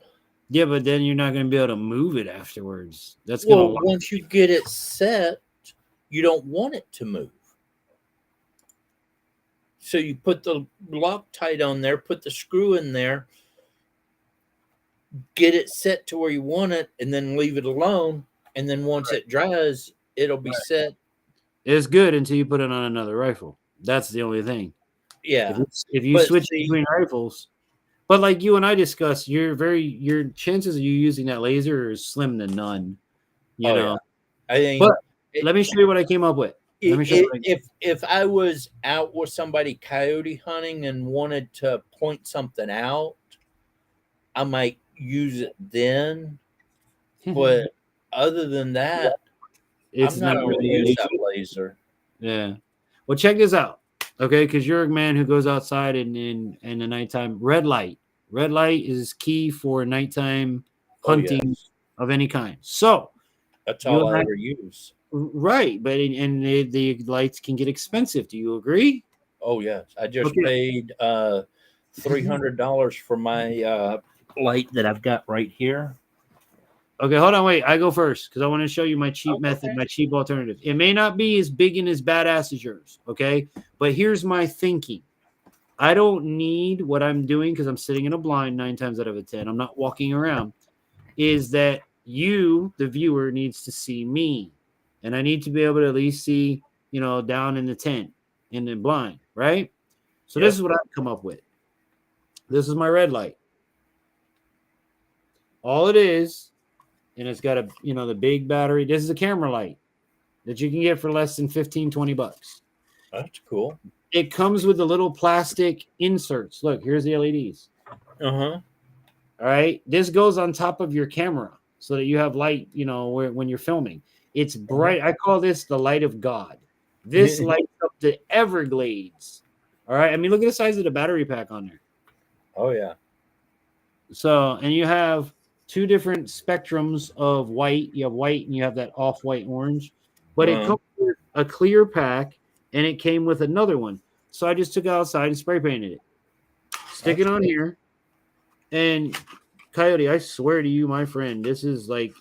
Yeah, but then you're not going to be able to move it afterwards. That's going Well, once you get it set, you don't want it to move. So you put the Loctite on there, put the screw in there, get it set to where you want it, and then leave it alone. And then once it dries, it'll be set. It's good until you put it on another rifle. That's the only thing. Yeah. If you But switch see- between rifles, but like you and I discussed, your chances of you using that laser is slim to none. You know. I think. But let me show you what I came up with. Let me show you what I- If I was out with somebody coyote hunting and wanted to point something out, I might use it then. But other than that, I'm not going to use that laser. Yeah. Well, check this out, okay? Because you're a man who goes outside in the nighttime. Red light is key for nighttime hunting of any kind. So That's all I ever use. right, but the lights can get expensive. Do you agree? Oh yes, I just paid $300 for my light that I've got right here. Okay, hold on, wait. I go first because I want to show you my cheap method, my cheap alternative. It may not be as big and as badass as yours, okay? But here's my thinking. I don't need what I'm doing because I'm sitting in a blind 9 times out of 10. I'm not walking around. Is that you, the viewer, needs to see me. And I need to be able to at least see, down in the tent, in the blind, right? So this is what I've come up with. This is my red light. All it is, and it's got the big battery. This is a camera light that you can get for less than $15-20. That's cool. It comes with the little plastic inserts. Look, here's the LEDs. Uh-huh. All right. This goes on top of your camera so that you have light, when you're filming. It's bright. I call this the light of God. This lights up the Everglades. All right. I mean, look at the size of the battery pack on there. Oh, yeah. So, and you have 2 different spectrums of white. You have white and you have that off-white orange. But it comes with a clear pack, and it came with another one. So I just took it outside and spray painted it. Stick it on here. And Coyote, I swear to you, my friend, this is like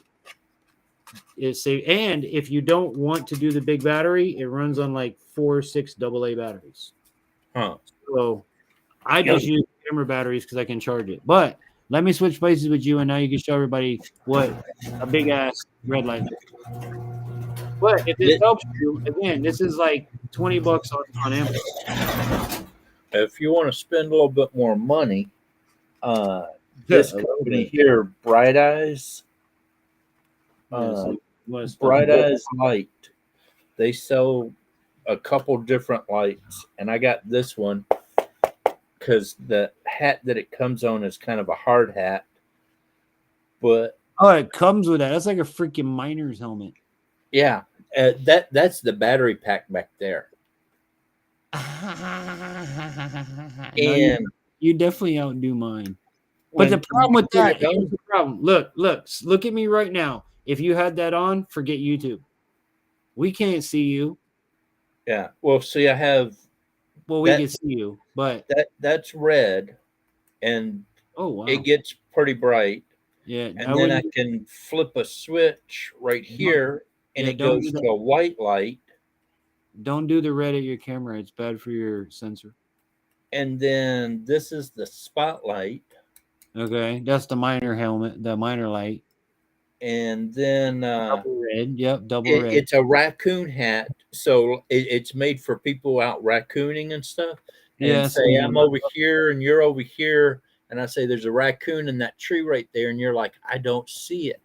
it's safe. And if you don't want to do the big battery, it runs on like 4 or 6 AA batteries. Huh. So I just use camera batteries because I can charge it. But let me switch places with you, and now you can show everybody what a big ass red light is. But if this helps you, again, this is like $20 on Amazon. If you want to spend a little bit more money, this company here, Bright Eyes, Bright Eyes Light, they sell a couple different lights, and I got this one because the hat that it comes on is kind of a hard hat, but Oh, it comes with that. That's like a freaking miner's helmet. Yeah, that's the battery pack back there. No, And you definitely outdo mine. But when the problem you with put that, it here's on, the problem. Look at me right now. If you had that on, forget YouTube. We can't see you. yeah. Well, see, I have Well, we that can see you, but that's red, and oh wow, it gets pretty bright. yeah. I And then I wouldn't. can flip a switch right here, and Yeah, it don't do goes to that. a white light. Don't do the red at your camera. It's bad for your sensor. And then this is the spotlight. Okay, that's the miner helmet, the miner light. And then Double red. Yep, double red. it's a raccoon hat. So it's made for people out raccooning and stuff. And Yeah, say, I'm same. over here and you're over here. And I say, there's a raccoon in that tree right there. And you're like, I don't see it.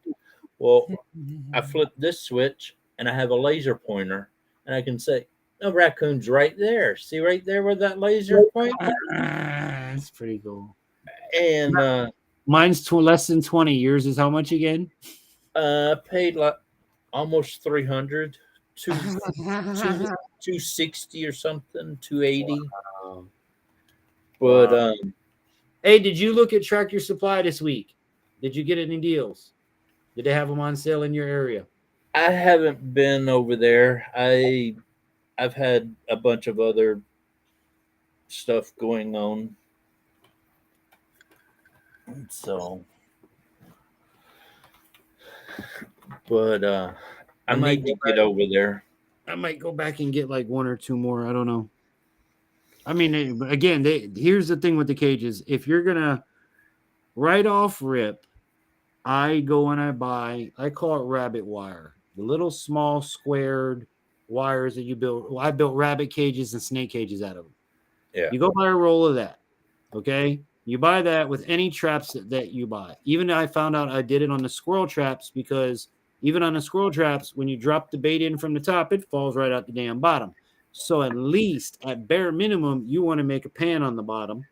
Well, I flip this switch and I have a laser pointer. And I can say, no, raccoon's right there. See right there where that laser point? That's pretty cool. And Mine's less than 20. Yours is how much again? paid like almost 300, 260 or something, 280. But Hey, did you look at Tractor Supply this week? Did you get any deals? Did they have them on sale in your area? I haven't been over there. I've had a bunch of other stuff going on. So but I need to get over there. I might go back and get like one or two more. I don't know. I mean, again, here's the thing with the cages. If you're gonna right off rip, I go and I call it rabbit wire. The little small squared wires that you build. Well, I built rabbit cages and snake cages out of them. Yeah. You go buy a roll of that. Okay. You buy that with any traps that you buy. Even I found out I did it on the squirrel traps because even on the squirrel traps, when you drop the bait in from the top, it falls right out the damn bottom. So at least at bare minimum, you want to make a pan on the bottom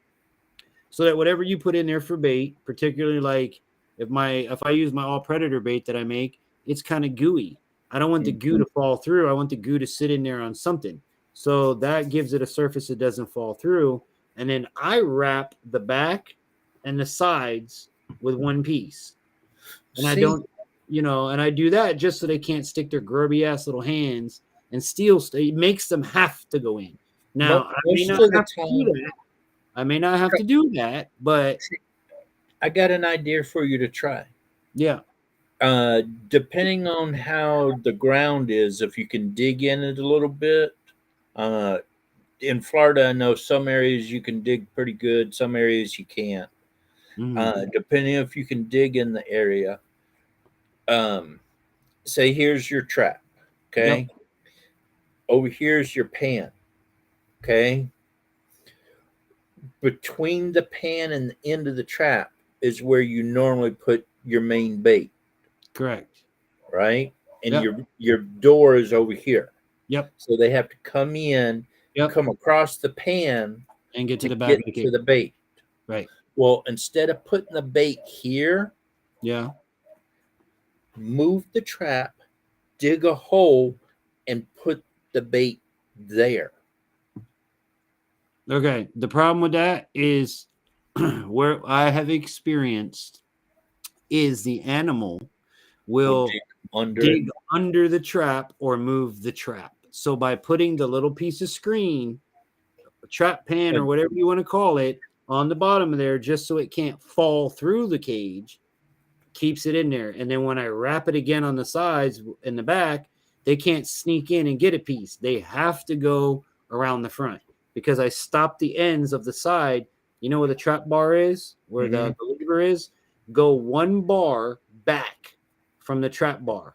so that whatever you put in there for bait, particularly like if I use my all predator bait that I make, it's kind of gooey. I don't want the goo to fall through. I want the goo to sit in there on something. So that gives it a surface that doesn't fall through. And then I wrap the back and the sides with one piece. And I don't, and I do that just so they can't stick their grubby ass little hands and steal. It makes them have to go in. Now, I may not have to do that. I may not have to do that, but I got an idea for you to try. Yeah. Depending on how the ground is, if you can dig in it a little bit. In Florida, I know some areas you can dig pretty good, some areas you can't. Depending if you can dig in the area. Say here's your trap, okay? Yep. Over here's your pan, okay? Between the pan and the end of the trap is where you normally put your main bait. Correct. Right? And your door is over here. Yep. So they have to come in, come across the pan and get to the back to the bait. Right. Well, instead of putting the bait here, move the trap, dig a hole, and put the bait there. Okay. The problem with that is where I have experienced is the animal will dig under the trap or move the trap. So by putting the little piece of screen, trap pan or whatever you want to call it, on the bottom of there, just so it can't fall through the cage, keeps it in there. And then when I wrap it again on the sides in the back, they can't sneak in and get a piece. They have to go around the front because I stop the ends of the side. You know where the trap bar is, where the lever is? Go one bar back from the trap bar.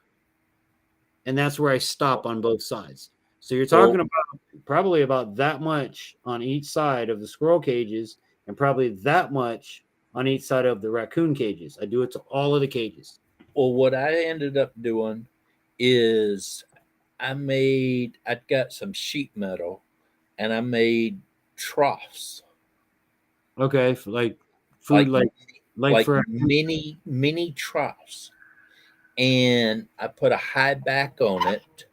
And that's where I stop on both sides. So you're talking about probably about that much on each side of the squirrel cages and probably that much on each side of the raccoon cages. I do it to all of the cages. Well, what I ended up doing is I'd got some sheet metal and I made troughs. Okay. For like food, like for mini troughs. and I put a high back on it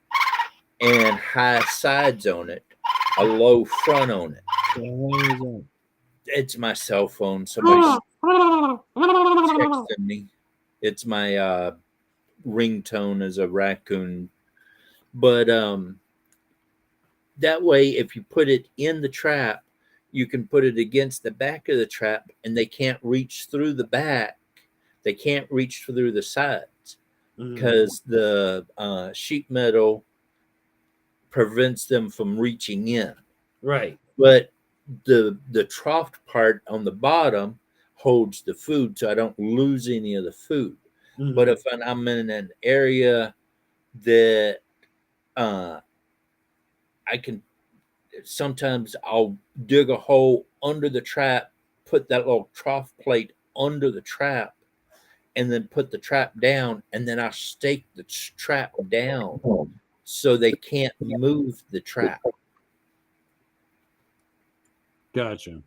and high sides on it, a low front on it. It's my cell phone. Somebody's texting me. It's my ringtone as a raccoon. But that way, if you put it in the trap, you can put it against the back of the trap, and they can't reach through the back. They can't reach through the sides because the sheet metal prevents them from reaching in. Right. But the trough part on the bottom holds the food, so I don't lose any of the food. But if I'm in an area that I can, sometimes I'll dig a hole under the trap, put that little trough plate under the trap, and then put the trap down, and then I'll stake the trap down so they can't move the trap. Gotcha.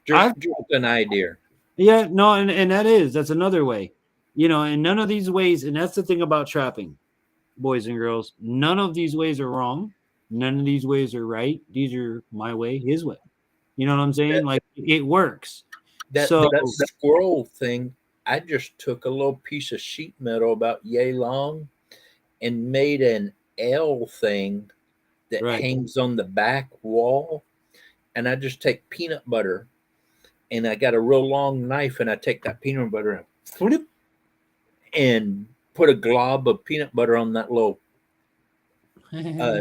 Just an idea. Yeah, no, and that's another way. And none of these ways, and that's the thing about trapping, boys and girls, none of these ways are wrong. None of these ways are right. These are my way, his way. You know what I'm saying? Like, it works. That squirrel thing, I just took a little piece of sheet metal about yay long and made an L thing that hangs on the back wall. And I just take peanut butter, and I got a real long knife, and I take that peanut butter and flip and put a glob of peanut butter on that little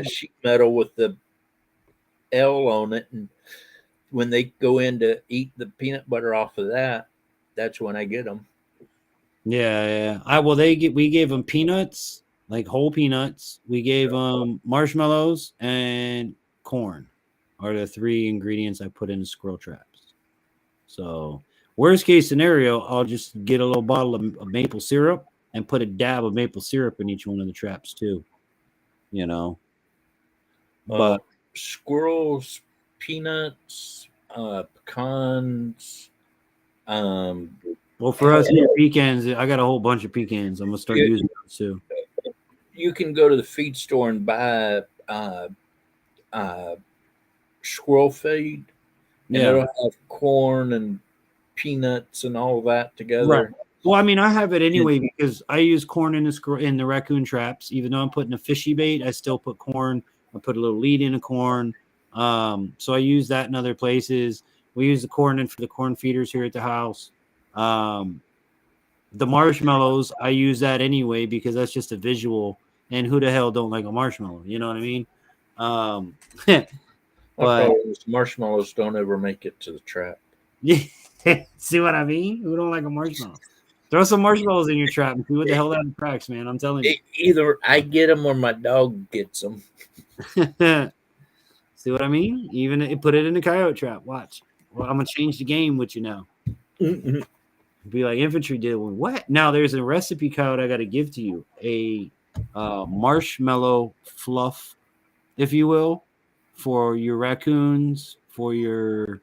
sheet metal with the L on it. And when they go in to eat the peanut butter off of that, that's when I get them. Yeah. We gave them peanuts, like whole peanuts. We gave them marshmallows and corn are the 3 ingredients I put in the squirrel traps. So worst case scenario, I'll just get a little bottle of maple syrup and put a dab of maple syrup in each one of the traps too. But squirrels, peanuts, pecans. Well, for us here, pecans, I got a whole bunch of pecans. I'm gonna start using those too. You can go to the feed store and buy squirrel feed. And it'll have corn and peanuts and all that together. Right. Well, I mean, I have it anyway because I use corn in the raccoon traps. Even though I'm putting a fishy bait, I still put corn. I put a little lead in the corn. So I use that in other places. We use the corn in for the corn feeders here at the house. The marshmallows, I use that anyway because that's just a visual. And who the hell don't like a marshmallow? You know what I mean? But marshmallows don't ever make it to the trap. See what I mean? Who don't like a marshmallow? Throw some marshmallows in your trap and see what the hell that cracks, man. I'm telling you. Either I get them or my dog gets them. See what I mean? Even put it in the coyote trap. Watch. Well, I'm gonna change the game with you now. Be like infantry did. What? Now there's a recipe code I got to give to you. A marshmallow fluff, if you will, for your raccoons, for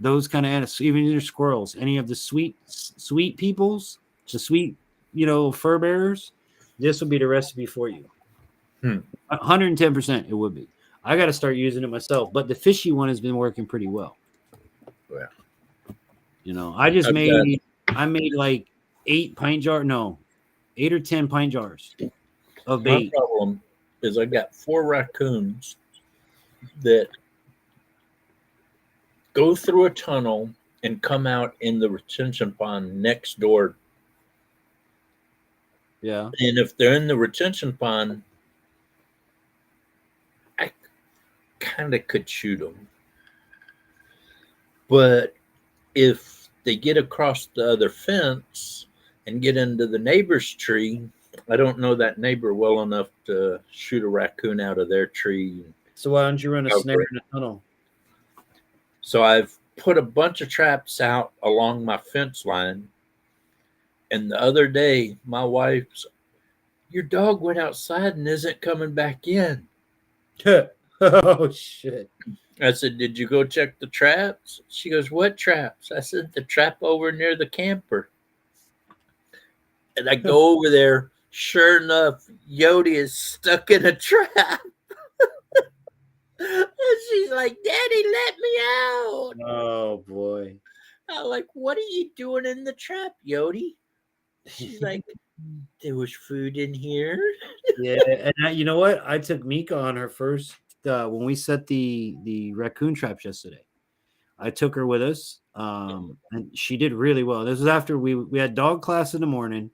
those kind of animals, even your squirrels, any of the sweet peoples, the sweet, fur bearers. This will be the recipe for you. 110% it would be. I got to start using it myself, but the fishy one has been working pretty well. Yeah. I made like 8 or 10 pint jars of bait. My problem is I got 4 raccoons that go through a tunnel and come out in the retention pond next door. Yeah. And if they're in the retention pond, I kind of could shoot them. But if they get across the other fence and get into the neighbor's tree, I don't know that neighbor well enough to shoot a raccoon out of their tree. So why don't you run a snare in the tunnel? So I've put a bunch of traps out along my fence line. And the other day, my wife's, your dog went outside and isn't coming back in. Oh, shit. I said, did you go check the traps? She goes, what traps? I said, the trap over near the camper. And I go over there. Sure enough, Yodi is stuck in a trap. And she's like, Daddy, let me out. Oh boy. I'm like, what are you doing in the trap, Yodi? She's like, there was food in here. Yeah, and you know what? I took Mika on her first when we set the raccoon traps yesterday. I took her with us, and she did really well. This was after we had dog class in the morning.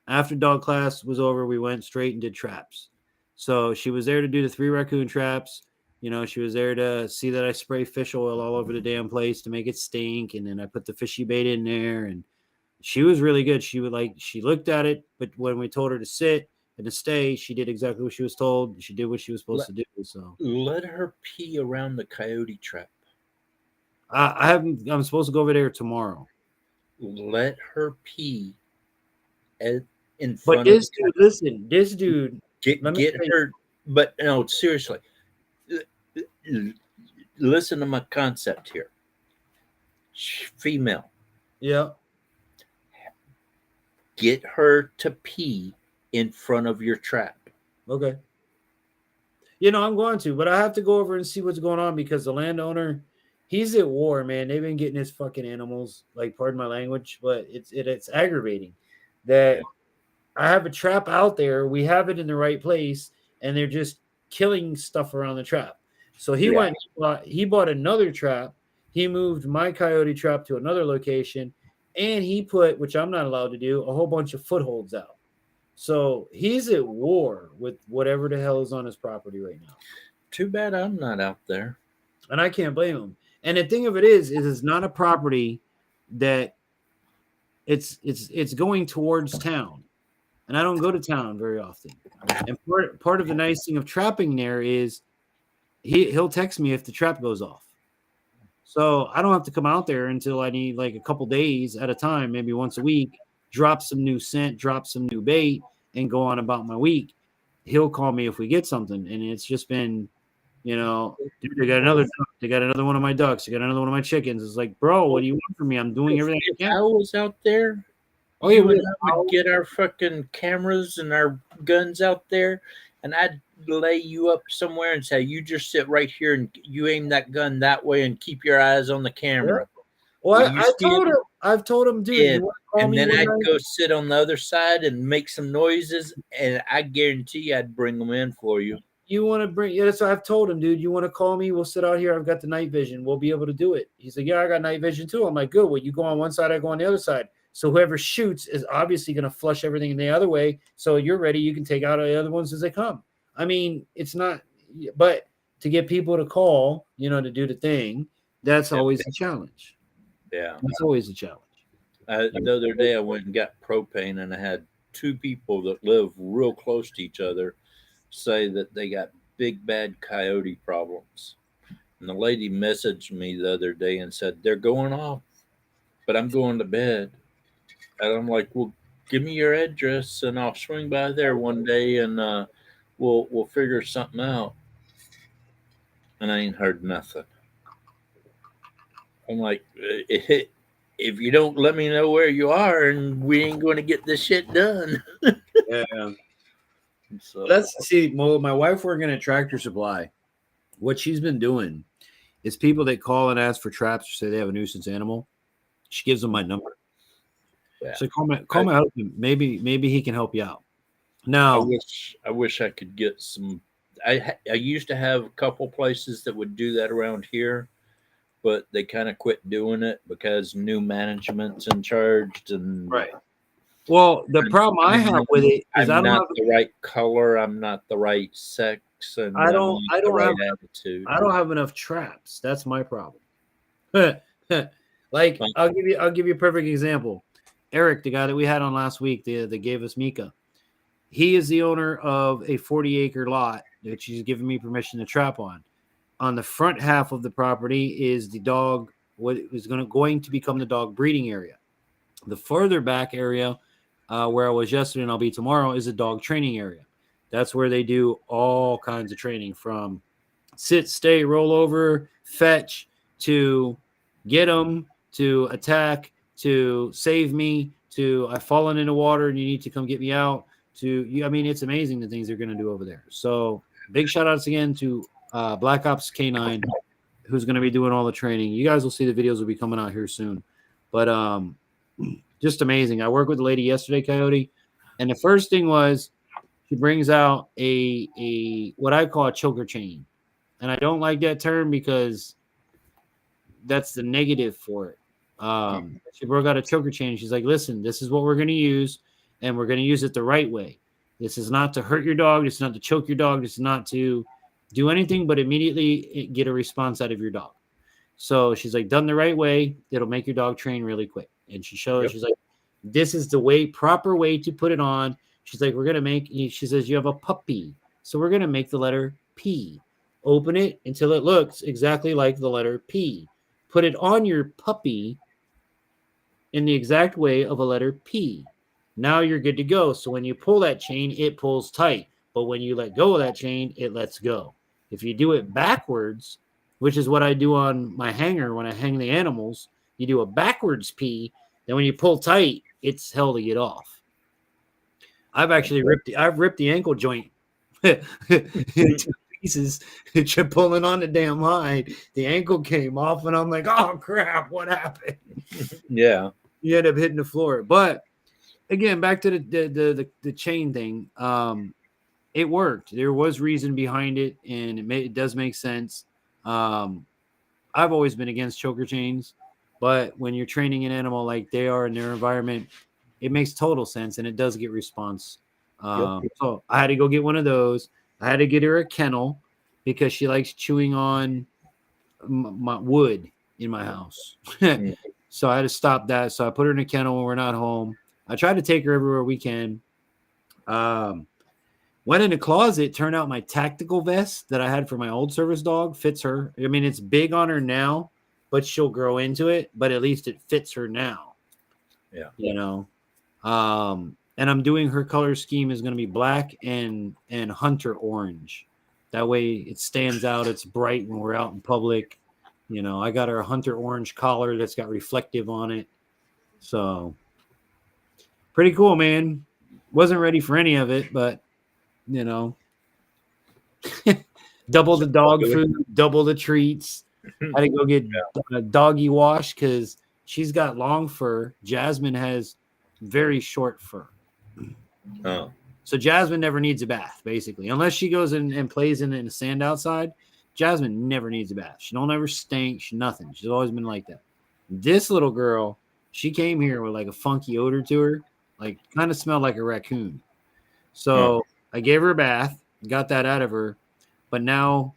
After dog class was over, we went straight and did traps. So she was there to do the 3 raccoon traps. You know, she was there to see that I spray fish oil all over the damn place to make it stink, and then I put the fishy bait in there, and she was really good. She looked at it, but when we told her to sit and to stay, she did exactly what she was told. She did what she was supposed to do. So Let her pee around the coyote trap. I haven't. I'm supposed to go over there tomorrow. Let her pee in But front this of dude, listen, this dude, get let me tell you- her. But no, seriously, listen to my concept here. Female, yeah, get her to pee in front of your trap. okay. You know, I'm going to, but I have to go over and see what's going on because the landowner, he's at war, man. They've been getting his fucking animals, like, pardon my language, but it's aggravating that I have a trap out there. We have it in the right place, and they're just killing stuff around the trap. So he he bought another trap. He moved my coyote trap to another location, and he put, which I'm not allowed to do, a whole bunch of footholds out. So he's at war with whatever the hell is on his property right now. Too bad I'm not out there. And I can't blame him. And the thing of it is it's not a property that it's going towards town. And I don't go to town very often. And part of the nice thing of trapping there is he'll text me if the trap goes off. So I don't have to come out there until I need like a couple days at a time, maybe once a week, drop some new scent, drop some new bait, and go on about my week. He'll call me if we get something. And it's just been, you know, dude, they got another duck. They got another one of my ducks. They got another one of my chickens. It's like, bro, what do you want from me? I'm doing everything I If I can. was out there, Oh, yeah, you and I would get our fucking cameras and our guns out there, and I'd lay you up somewhere and say, you just sit right here and you aim that gun that way and keep your eyes on the camera. Well, You stand I've told him, dude, in, you want to call and me then one I'd night? go sit on the other side and make some noises, and I guarantee you I'd bring them in for you. You want to bring, yeah, that's what I've told him, dude. You want to call me? We'll sit out here. I've got the night vision. We'll be able to do it. He's like, yeah, I got night vision too. I'm like, good. Well, you go on one side, I go on the other side. So whoever shoots is obviously going to flush everything in the other way. So you're ready. You can take out the other ones as they come. I mean, it's not, but to get people to call, you know, to do the thing, that's always a challenge. Yeah. That's always a challenge. The other day I went and got propane, and I had 2 people that live real close to each other say that they got big bad coyote problems. And the lady messaged me the other day and said, they're going off, but I'm going to bed. And I'm like, well, give me your address and I'll swing by there one day and we'll figure something out. And I ain't heard nothing. I'm like, if you don't let me know where you are, and we ain't going to get this shit done. Yeah. So Let's see. Well, my wife working at Tractor Supply. What she's been doing is people that call and ask for traps or say they have a nuisance animal. She gives them my number. Yeah. So call my husband. Maybe he can help you out. Now, I wish I could get some. I used to have a couple places that would do that around here, but they kind of quit doing it because new management's in charge. And right. Well, the problem I have with it is I'm not the right color. I'm not the right sex. And I don't the right have attitude. I don't have enough traps. That's my problem. Like I'll give you a perfect example. Eric, the guy that we had on last week, that gave us Mika. He is the owner of a 40-acre lot that she's given me permission to trap on. On the front half of the property is the dog, what is going to become the dog breeding area. The further back area, where I was yesterday and I'll be tomorrow, is a dog training area. That's where they do all kinds of training, from sit, stay, roll over, fetch, to get them, to attack, to save me, to I've fallen into water and you need to come get me out to you. I mean, it's amazing the things they're going to do over there. So big shout outs again to Black Ops K9, who's going to be doing all the training. You guys will see the videos will be coming out here soon. But just amazing. I worked with a lady yesterday, Coyote, and the first thing was she brings out a what I call a choker chain. And I don't like that term because that's the negative for it. She broke out a choker chain. She's like, listen, this is what we're going to use, and we're going to use it the right way. This is not to hurt your dog. This is not to choke your dog. This is not to do anything but immediately get a response out of your dog. So she's like, done the right way, it'll make your dog train really quick. And she shows, she's like, this is the proper way to put it on. She's like, we're going to make, she says, you have a puppy. So we're going to make the letter P. Open it until it looks exactly like the letter P. Put it on your puppy in the exact way of a letter P. Now you're good to go. So when you pull that chain, it pulls tight. But when you let go of that chain, it lets go. If you do it backwards, which is what I do on my hanger when I hang the animals, you do a backwards P. Then when you pull tight, it's hell to get off. I've actually ripped the ankle joint into pieces, pulling on the damn hide. The ankle came off, and I'm like, oh crap, what happened? Yeah, you end up hitting the floor. But again, back to the chain thing. It worked. There was reason behind it, and it does make sense. I've always been against choker chains, but when you're training an animal like they are in their environment, it makes total sense, and it does get response. So I had to go get one of those. I had to get her a kennel because she likes chewing on my wood in my house. So I had to stop that. So I put her in a kennel when we're not home. I try to take her everywhere we can. Went in the closet, turned out my tactical vest that I had for my old service dog fits her. I mean, it's big on her now, but she'll grow into it. But at least it fits her now. Yeah. You know? And I'm doing her color scheme is going to be black and hunter orange. That way it stands out. It's bright when we're out in public. You know, I got her a hunter orange collar that's got reflective on it. So pretty cool, man. Wasn't ready for any of it, but you know, double the dog food, double the treats. I had to go get a doggy wash because she's got long fur. Jasmine has very short fur. Oh. So Jasmine never needs a bath, basically. Unless she goes in and plays in the sand outside, Jasmine never needs a bath. She don't ever stink. She nothing. She's always been like that. This little girl, she came here with like a funky odor to her, like kind of smelled like a raccoon. So I gave her a bath, got that out of her, but now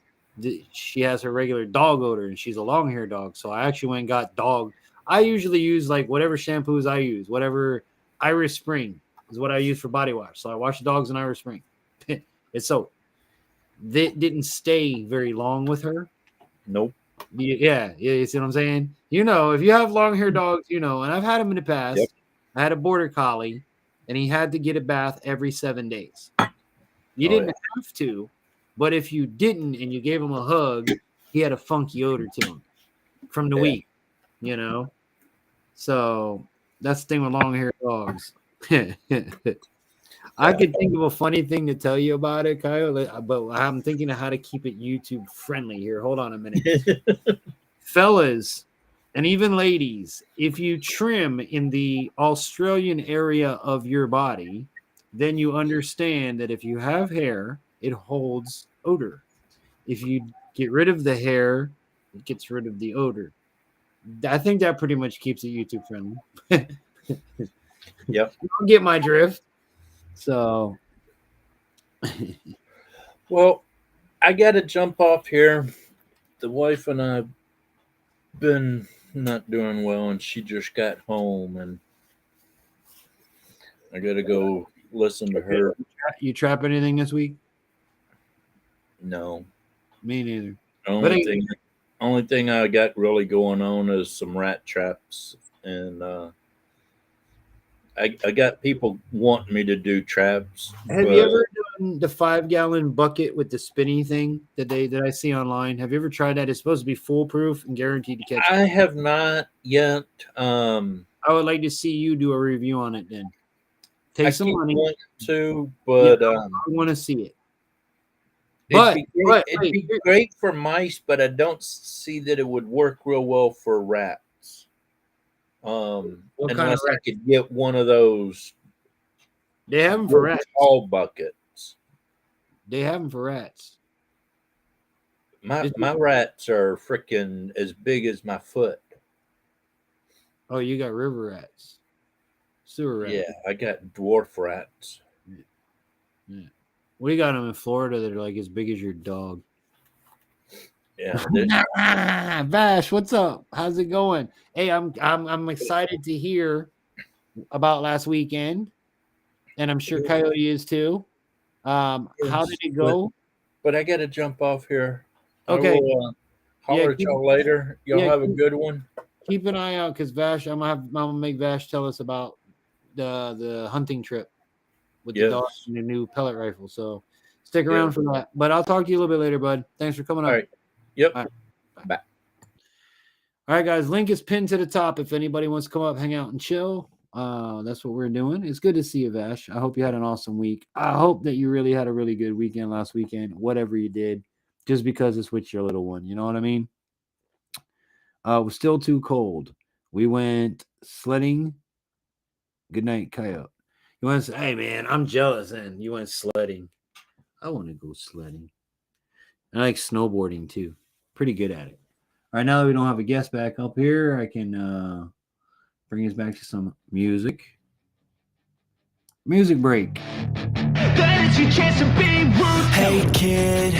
she has her regular dog odor, and she's a long-haired dog. So I actually went and got dog. I usually use like whatever shampoos I use, whatever Irish Spring is what I use for body wash. So I wash the dogs in Irish Spring. It's so that didn't stay very long with her. Nope. Yeah, you see what I'm saying? You know, if you have long-haired dogs, you know, and I've had them in the past. Yep. I had a border collie, and he had to get a bath every 7 days. You didn't have to, but if you didn't and you gave him a hug, he had a funky odor to him from the week, you know? So that's the thing with long-haired dogs. I could think of a funny thing to tell you about it, Kyle, but I'm thinking of how to keep it YouTube friendly here. Hold on a minute. Fellas, and even ladies, if you trim in the Australian area of your body, then you understand that if you have hair, it holds odor. If you get rid of the hair, it gets rid of the odor. I think that pretty much keeps it YouTube friendly. Yep. You don't get my drift. So, well, I got to jump off here. The wife and I been not doing well, and she just got home, and I got to go listen to her. You trap anything this week? No. Me neither. Only thing I got really going on is some rat traps, and I got people wanting me to do traps. Have you ever done the 5-gallon bucket with the spinny thing that I see online? Have you ever tried that? It's supposed to be foolproof and guaranteed to catch. I have not yet. I would like to see you do a review on it. Then I take some keep money. wanting to, but I want to see it. it'd be great for mice, but I don't see that it would work real well for rats. kind of Unless I rat? could get one of those They have them for rats. tall buckets. They have them for rats. My rats are freaking as big as my foot. Oh, you got river rats, sewer rats. Yeah, I got dwarf rats. Yeah. We got them in Florida that are like as big as your dog. Yeah, Vash, what's up? How's it going? Hey, I'm excited to hear about last weekend, and I'm sure Coyote is too. How did it go? But I got to jump off here. Okay. I will holler at y'all later. Y'all have a good one. Keep an eye out because Vash, I'm gonna make Vash tell us about the hunting trip with the dog and the new pellet rifle. So stick around for that. But I'll talk to you a little bit later, bud. Thanks for coming up. All right. Yep. All right. Bye. All right, guys. Link is pinned to the top if anybody wants to come up, hang out, and chill. That's what we're doing. It's good to see you, Vash. I hope you had an awesome week. I hope that you really had a really good weekend last weekend, whatever you did, just because it's with your little one. You know what I mean? It was still too cold. We went sledding. Good night, Coyote. You want to say, hey, man, I'm jealous. And you went sledding. I want to go sledding. I like snowboarding, too. Pretty good at it. All right, now that we don't have a guest back up here, I can bring us back to some music. Music break. Hey kid,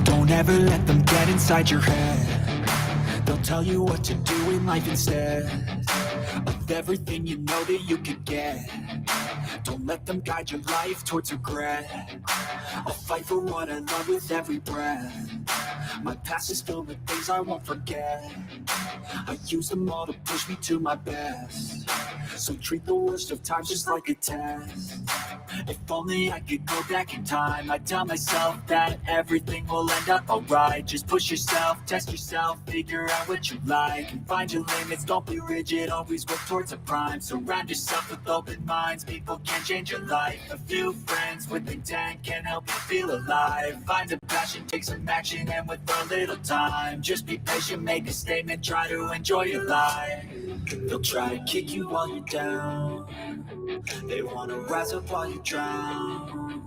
don't ever let them get inside your head. They'll tell you what to do in life instead of everything you know that you could get. Don't let them guide your life towards regret. I'll fight for what I love with every breath. My past is filled with things I won't forget. I use them all to push me to my best. So treat the worst of times just like a test. If only I could go back in time, I'd tell myself that everything will end up alright. Just push yourself, test yourself, figure out what you like, and find your limits, don't be rigid, always work towards a prime. Surround yourself with open minds, people can change your life. A few friends with intent can help you feel alive. Find a passion, take some action, and with a little time, just be patient, make a statement, try to enjoy your life. They'll try to kick you while you're down. They wanna rise up while you drown.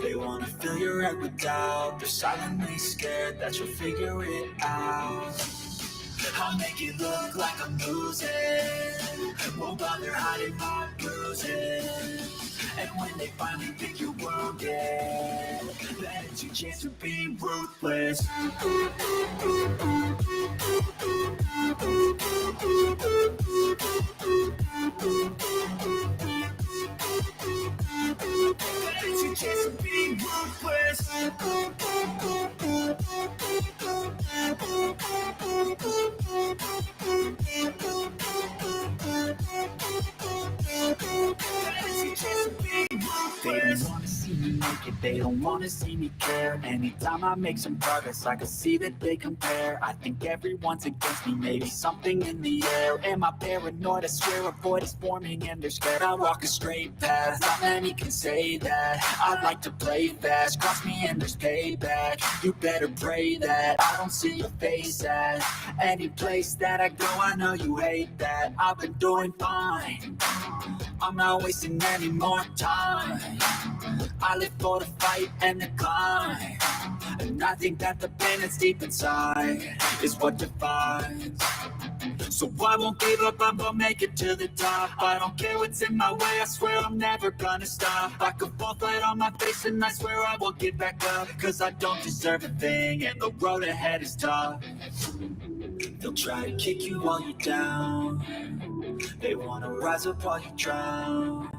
They wanna fill your head with doubt. They're silently scared that you'll figure it out. I'll make it look like I'm losing. Won't bother hiding my bruises. And when they finally pick your wound, yeah, that is your chance to be ruthless. That is your chance to be ruthless. They don't wanna see me make it, they don't wanna see me care. Anytime I make some progress, I can see that they compare. I think everyone's against me, maybe something in the air. Am I paranoid? I swear a void is forming and they're scared. I walk a straight path, not many can say that. I like to play fast, cross me and there's payback. You better pray that I don't see your face at any place that I go. I know you hate that. I've been doing fine, I'm not wasting any more time. I live for the fight and the climb, and I think that the pain that's deep inside is what defines. So I won't give up, I'm gonna make it to the top. I don't care what's in my way, I swear I'm never gonna stop. I could fall flat on my face and I swear I won't get back up, cause I don't deserve a thing and the road ahead is tough. They'll try to kick you while you're down. They wanna rise up while you drown.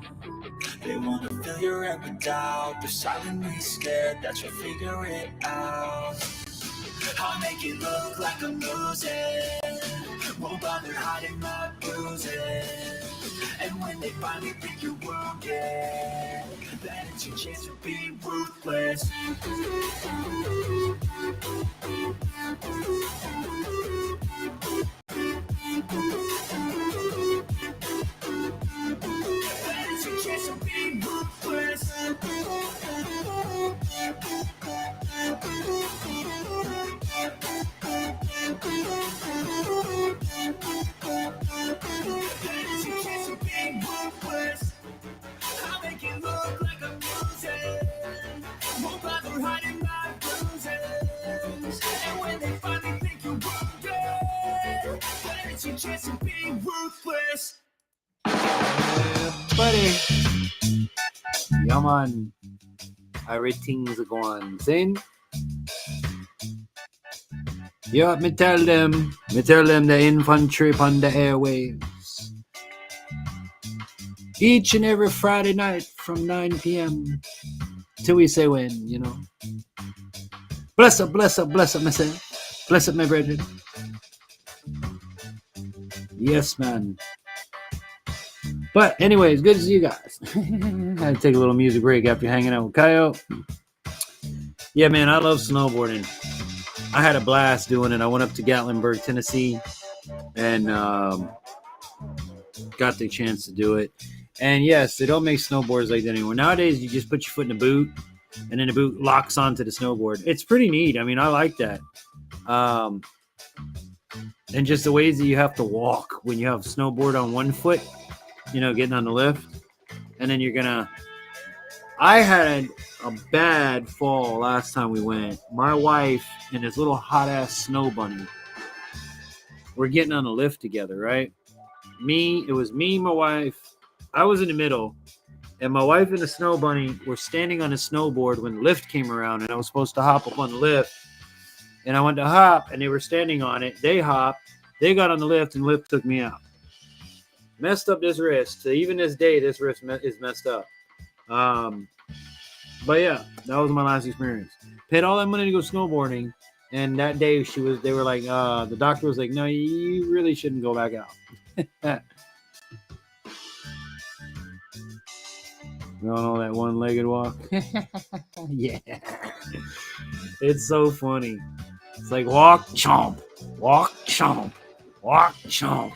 They wanna fill your head with doubt. They're silently scared that you'll figure it out. I'll make it look like I'm losing. Won't bother hiding my bruises. And when they finally pick your wound, yeah, that is your chance to be ruthless. chance of being ruthless. Buddy. Ja, man. Everything's going in. Yeah, me tell them the infantry upon the airwaves. Each and every Friday night from 9 p.m. till we say when, you know. Bless up, myself. Bless up, my brethren. Yes, man. But anyways, good to see you guys. I had to take a little music break after hanging out with Coyote. Yeah, man, I love snowboarding. I had a blast doing it. I went up to Gatlinburg, Tennessee, and got the chance to do it. And yes, they don't make snowboards like that anymore. Nowadays, you just put your foot in the boot, and then the boot locks onto the snowboard. It's pretty neat. I mean, I like that. And just the ways that you have to walk when you have snowboard on one foot, you know, getting on the lift. And then you're going to... I had a bad fall last time we went. My wife and this little hot-ass snow bunny were getting on the lift together, right? It was me, my wife. I was in the middle. And my wife and the snow bunny were standing on a snowboard when the lift came around. And I was supposed to hop up on the lift. And I went to hop, and they were standing on it. They hopped. They got on the lift, and the lift took me out. Messed up this wrist. So even this day, this wrist is messed up. But yeah, that was my last experience. Paid all that money to go snowboarding, and that day they were like, the doctor was like, no, you really shouldn't go back out. You know that one-legged walk? Yeah. It's so funny. It's like walk, chomp, walk, chomp, walk, chomp,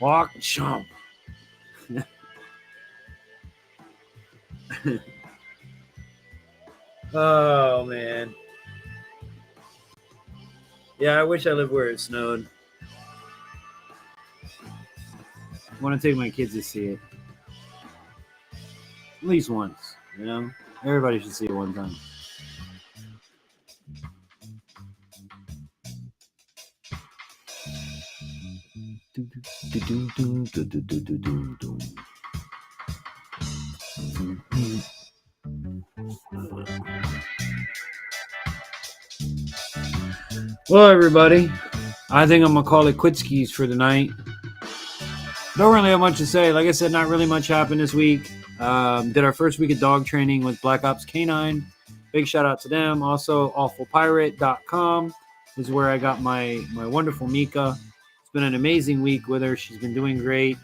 walk, chomp. Oh, man. Yeah, I wish I lived where it snowed. I want to take my kids to see it. At least once, you know? Everybody should see it one time. Well, everybody, I think I'm going to call it quitskis for the night. Don't really have much to say. Like I said, not really much happened this week. Did our first week of dog training with Black Ops Canine. Big shout out to them. Also, awfulpirate.com is where I got my wonderful Mika. It's been an amazing week with her. She's been doing great,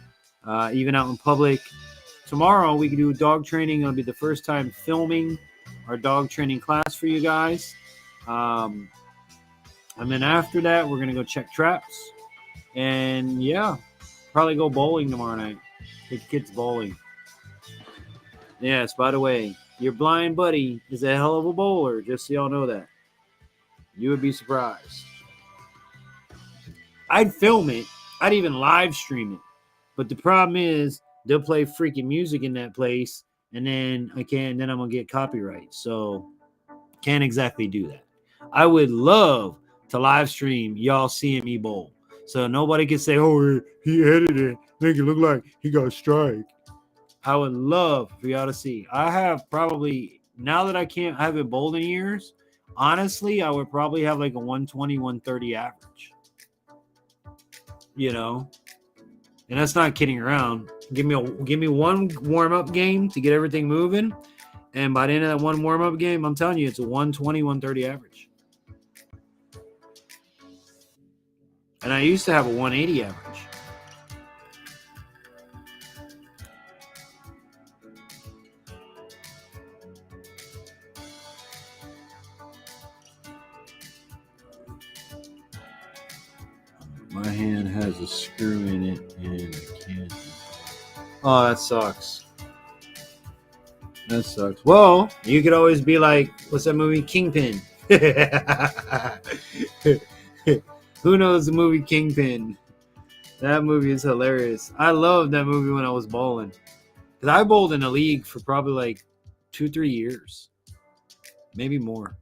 even out in public. Tomorrow, we can do dog training. It'll be the first time filming our dog training class for you guys. And then after that, we're going to go check traps. And yeah, probably go bowling tomorrow night. Take the kids bowling. Yes, by the way, your blind buddy is a hell of a bowler, just so y'all know that. You would be surprised. I'd film it. I'd even live stream it. But the problem is, they'll play freaking music in that place, and then I'm going to get copyright. So, can't exactly do that. I would love to live stream y'all seeing me bowl. So, nobody can say, oh, he edited it. Make it look like he got a strike. I would love for y'all to see. I have probably, now that I haven't bowled in years, honestly, I would probably have like a 120, 130 average. You know? And that's not kidding around. Give me one warm-up game to get everything moving. And by the end of that one warm-up game, I'm telling you, it's a 120, 130 average. And I used to have a 180 average. My hand has a screw in it, and I can't. Oh, that sucks. That sucks. Well, you could always be like, what's that movie? Kingpin. Who knows the movie Kingpin? That movie is hilarious. I loved that movie when I was bowling. Because I bowled in a league for probably like 2-3 years. Maybe more.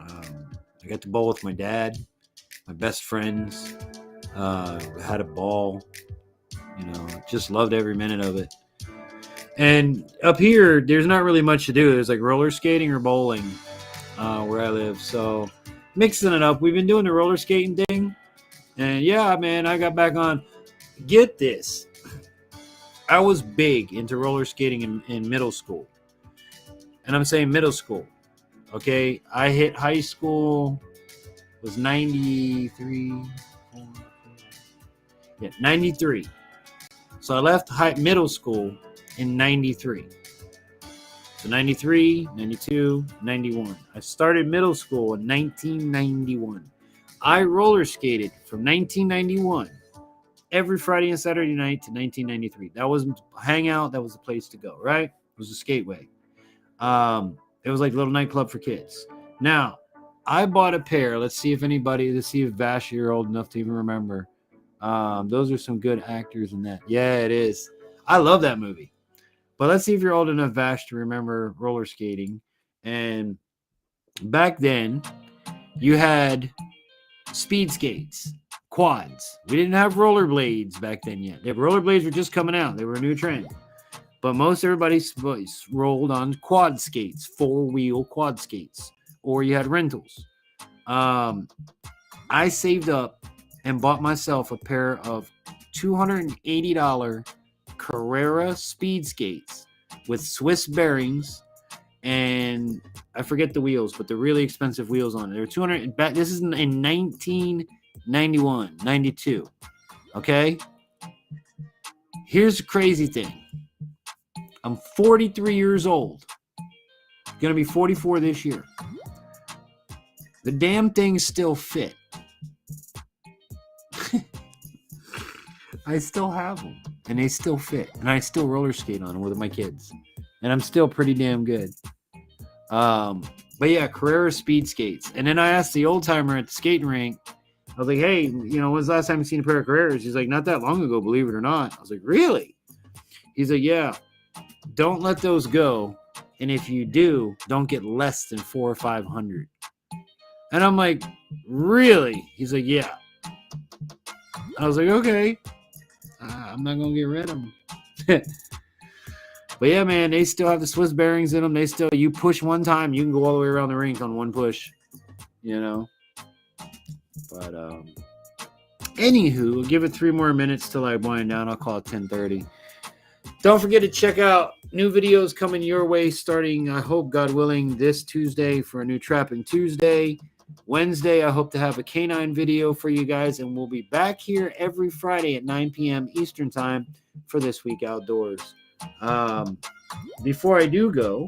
I got to bowl with my dad, my best friends. Had a ball, just loved every minute of it. And up here, there's not really much to do. There's like roller skating or bowling where I live. So mixing it up. We've been doing the roller skating thing. And yeah, man, I got back on. Get this. I was big into roller skating in middle school. And I'm saying middle school. Okay. I hit high school, was 93. Yeah, 93. So I left middle school in 93. So 93, 92, 91. I started middle school in 1991. I roller skated from 1991 every Friday and Saturday night to 1993. That was hangout. That was the place to go, right? It was a skateway. It was like a little nightclub for kids. Now, I bought a pair. Let's see if Vash, you're old enough to even remember. Those are some good actors in that. Yeah, it is. I love that movie. But let's see if you're old enough, Vash, to remember roller skating. And back then, you had speed skates, quads. We didn't have rollerblades back then yet. The rollerblades were just coming out. They were a new trend. But most everybody rolled on quad skates, 4-wheel quad skates, or you had rentals. I saved up and bought myself a pair of $280 Carrera speed skates with Swiss bearings, and I forget the wheels, but the really expensive wheels on it. They were 200. This is in 1991, 92. Okay. Here's the crazy thing. I'm 43 years old. Gonna be 44 this year. The damn things still fit. I still have them, and they still fit, and I still roller skate on them with my kids, and I'm still pretty damn good. But yeah, Carrera speed skates. And then I asked the old timer at the skating rink, I was like, hey, when's the last time you seen a pair of Carreras? He's like, not that long ago, believe it or not. I was like, really? He's like, yeah, don't let those go. And if you do, don't get less than $400 or $500. And I'm like, really? He's like, yeah. I was like, okay. I'm not going to get rid of them. But yeah, man, they still have the Swiss bearings in them. You push one time, you can go all the way around the rink on one push, But, anywho, we'll give it 3 more minutes till I wind down. I'll call it 10:30. Don't forget to check out new videos coming your way starting, I hope, God willing, this Tuesday for a new Trapping Tuesday. Wednesday, I hope to have a canine video for you guys, and we'll be back here every Friday at 9 p.m. Eastern Time for This Week Outdoors. Before I do go,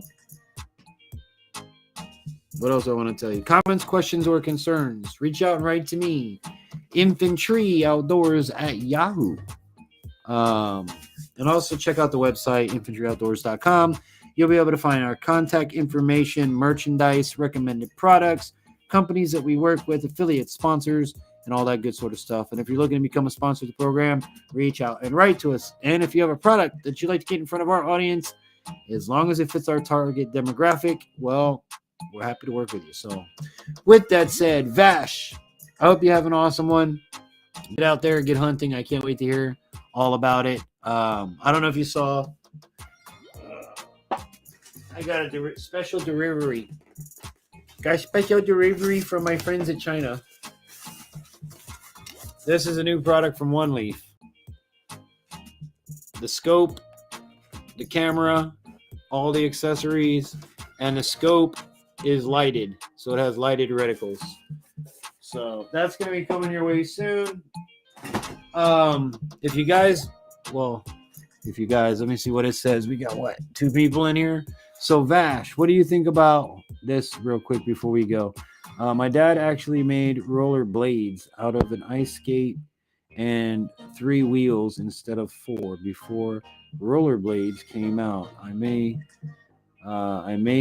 what else I want to tell you? Comments, questions, or concerns, reach out and write to me. Infantry Outdoors at Yahoo. And also check out the website, infantryoutdoors.com. You'll be able to find our contact information, merchandise, recommended products, companies that we work with, affiliate sponsors, and all that good sort of stuff. And if you're looking to become a sponsor of the program, reach out and write to us. And if you have a product that you'd like to get in front of our audience, as long as it fits our target demographic, well, we're happy to work with you. So with that said, Vash, I hope you have an awesome one. Get out there, get hunting. I can't wait to hear all about it. I don't know if you saw, I got a special delivery. Got a special delivery from my friends at China. This is a new product from One Leaf. The scope, the camera, all the accessories, and the scope is lighted. So it has lighted reticles. So that's going to be coming your way soon. If you guys, let me see what it says. We got 2 people in here. So Vash, what do you think about this real quick before we go? My dad actually made roller blades out of an ice skate and 3 wheels instead of 4 before roller blades came out. I may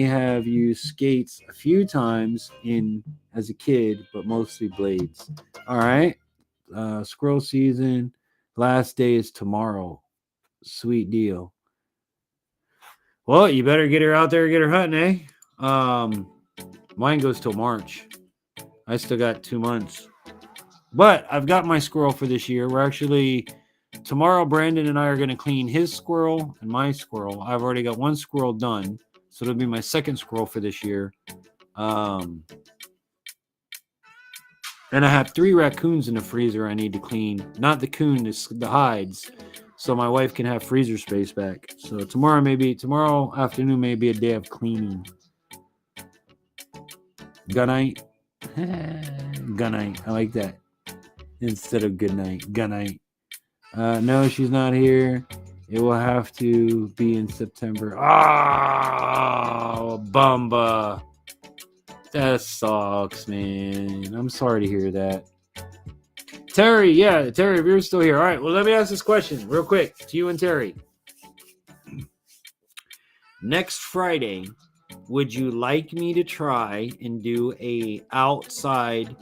have used skates a few times as a kid, but mostly blades. All right. Squirrel season. Last day is tomorrow. Sweet deal. Well, you better get her out there and get her hunting, eh? Mine goes till March. I still got 2 months. But I've got my squirrel for this year. We're actually tomorrow. Brandon and I are going to clean his squirrel and my squirrel. I've already got one squirrel done, so it'll be my second squirrel for this year. And I have 3 raccoons in the freezer I need to clean. Not the coon, the hides, so my wife can have freezer space back. So tomorrow afternoon may be a day of cleaning. Good night. Good night. I like that. Instead of good night. Good night. No, she's not here. It will have to be in September. Oh, Bumba. That sucks, man. I'm sorry to hear that. Terry, if you're still here. All right, well, let me ask this question real quick to you and Terry. Next Friday, would you like me to try and do a outside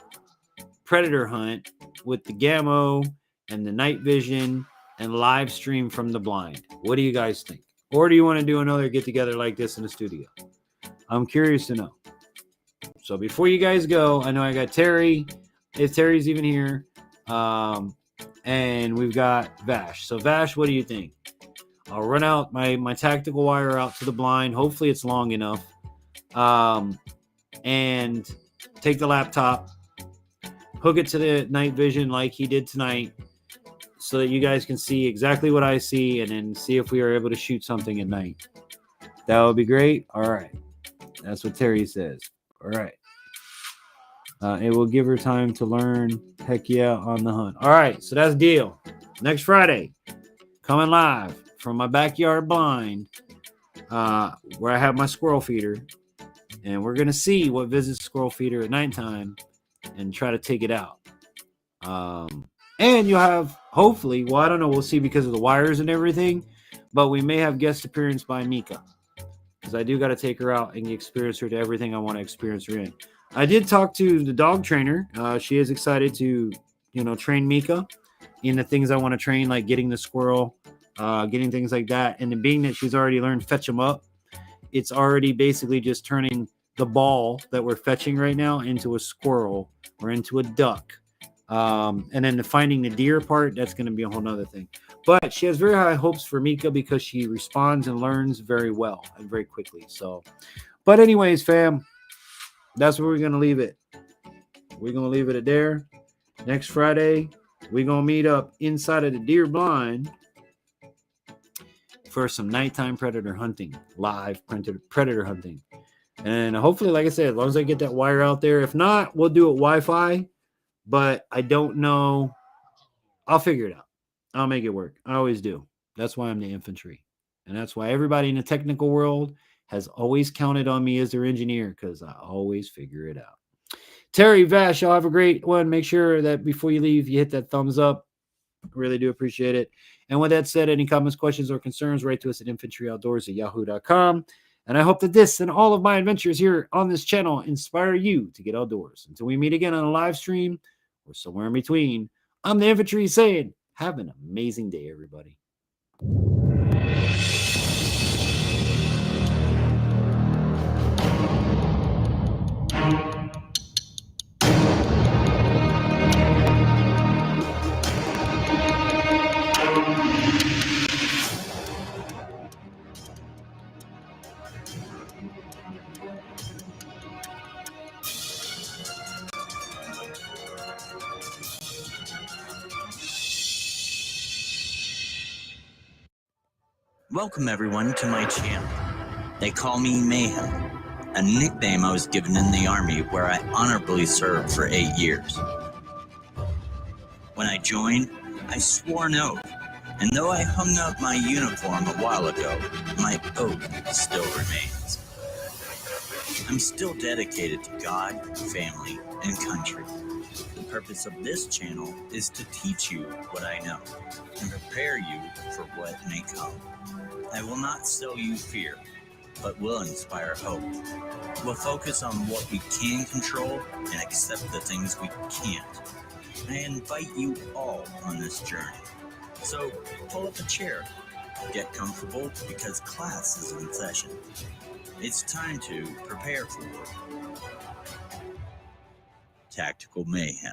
predator hunt with the Gammo and the night vision and live stream from the blind? What do you guys think? Or do you want to do another get together like this in the studio? I'm curious to know. So before you guys go, I know I got Terry, if Terry's even here, and we've got Vash. So Vash, what do you think? I'll run out my tactical wire out to the blind. Hopefully it's long enough. And take the laptop, hook it to the night vision like he did tonight, so that you guys can see exactly what I see, and then see if we are able to shoot something at night. That would be great. All right. That's what Terry says. All right. It will give her time to learn. Heck yeah, on the hunt. All right. So that's the deal. Next Friday, coming live from my backyard blind, where I have my squirrel feeder. And we're going to see what visits squirrel feeder at nighttime and try to take it out. And you'll have, hopefully, well, I don't know, we'll see because of the wires and everything, but we may have guest appearance by Mika, because I do got to take her out and experience her to everything I want to experience her in. I did talk to the dog trainer. She is excited to, train Mika in the things I want to train, like getting the squirrel, getting things like that. And then being that she's already learned fetch them up, it's already basically just turning the ball that we're fetching right now into a squirrel or into a duck. And then finding the deer part, that's going to be a whole nother thing. But she has very high hopes for Mika because she responds and learns very well and very quickly. So, but anyways, fam, that's where we're going to leave it. We're going to leave it at there. Next Friday, we're going to meet up inside of the deer blind for some nighttime predator hunting, live predator hunting. And hopefully, like I said, as long as I get that wire out there. If not, we'll do it Wi-Fi. But I don't know. I'll figure it out. I'll make it work. I always do. That's why I'm the infantry. And that's why everybody in the technical world has always counted on me as their engineer, because I always figure it out. Terry, Vash, y'all have a great one. Make sure that before you leave, you hit that thumbs up. Really do appreciate it. And with that said, any comments, questions, or concerns, write to us at infantryoutdoors@yahoo.com. And I hope that this and all of my adventures here on this channel inspire you to get outdoors. Until we meet again on a live stream or somewhere in between, I'm the infantry saying, have an amazing day, everybody. Welcome everyone to my channel. They call me Mayhem, a nickname I was given in the Army where I honorably served for 8 years. When I joined, I swore an oath, and though I hung up my uniform a while ago, my oath still remains. I'm still dedicated to God, family, and country. The purpose of this channel is to teach you what I know and prepare you for what may come. I will not sell you fear, but will inspire hope. We'll focus on what we can control and accept the things we can't. I invite you all on this journey. So pull up a chair, get comfortable because class is in session. It's time to prepare for Tactical Mayhem.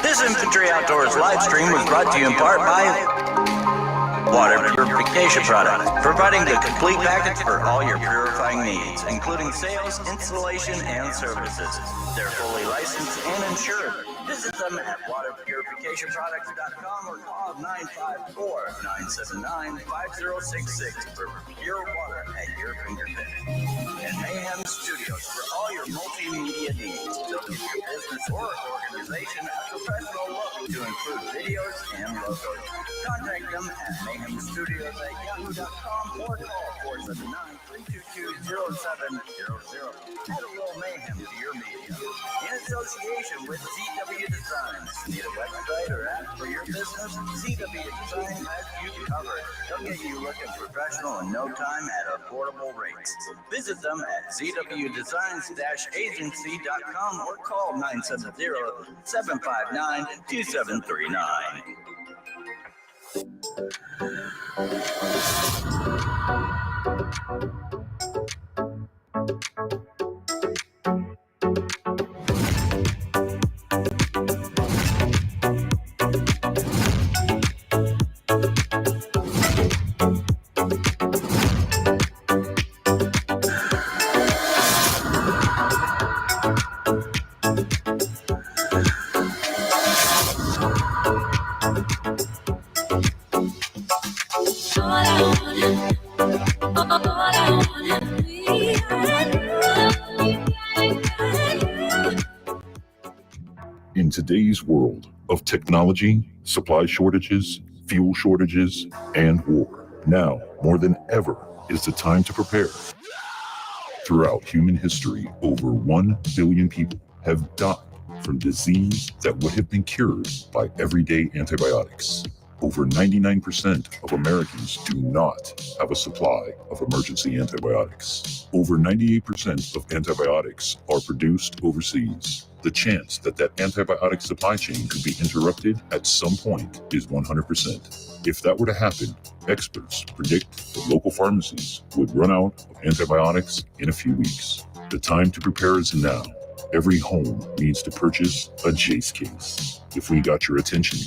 This Infantry Outdoors live stream was brought to you in part by Water Purification Product, providing the complete package for all your purifying needs, including sales, installation, and services. They're fully licensed and insured. Visit them at waterpurificationproducts.com or call 954-979-5066 for pure water at your fingertips. And Mayhem Studios for all your multimedia needs. Building your business or organization a professional look to include videos and logos. Contact them at mayhemstudios@yahoo.com or call 479-322-0700. Add a little mayhem to your media. In association with ZW Designs. Need a website or app for your business? ZW Design has you covered. They'll get you looking professional in no time at affordable rates. Visit them at zwdesigns-agency.com or call 970-759-2739. In today's world of technology, supply shortages, fuel shortages, and war, now more than ever is the time to prepare. Throughout human history, over 1 billion people have died from disease that would have been cured by everyday antibiotics. Over 99% of Americans do not have a supply of emergency antibiotics. Over 98% of antibiotics are produced overseas. The chance that that antibiotic supply chain could be interrupted at some point is 100%. If that were to happen, experts predict that local pharmacies would run out of antibiotics in a few weeks. The time to prepare is now. Every home needs to purchase a Jace case. If we got your attention,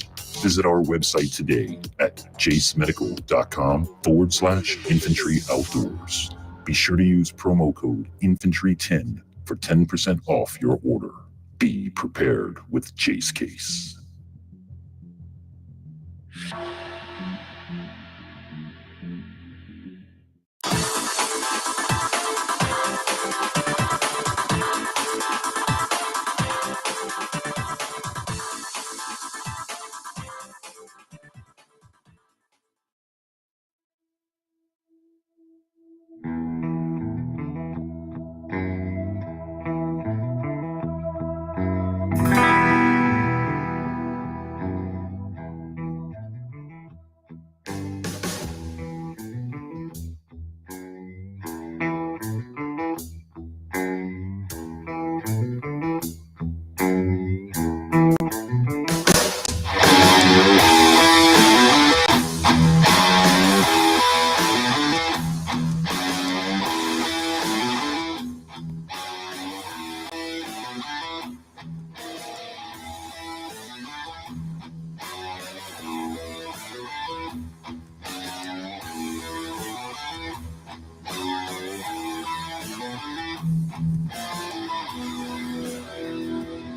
visit our website today at jacemedical.com/Infantry Outdoors. Be sure to use promo code Infantry10 for 10% off your order. Be prepared with Jace Case.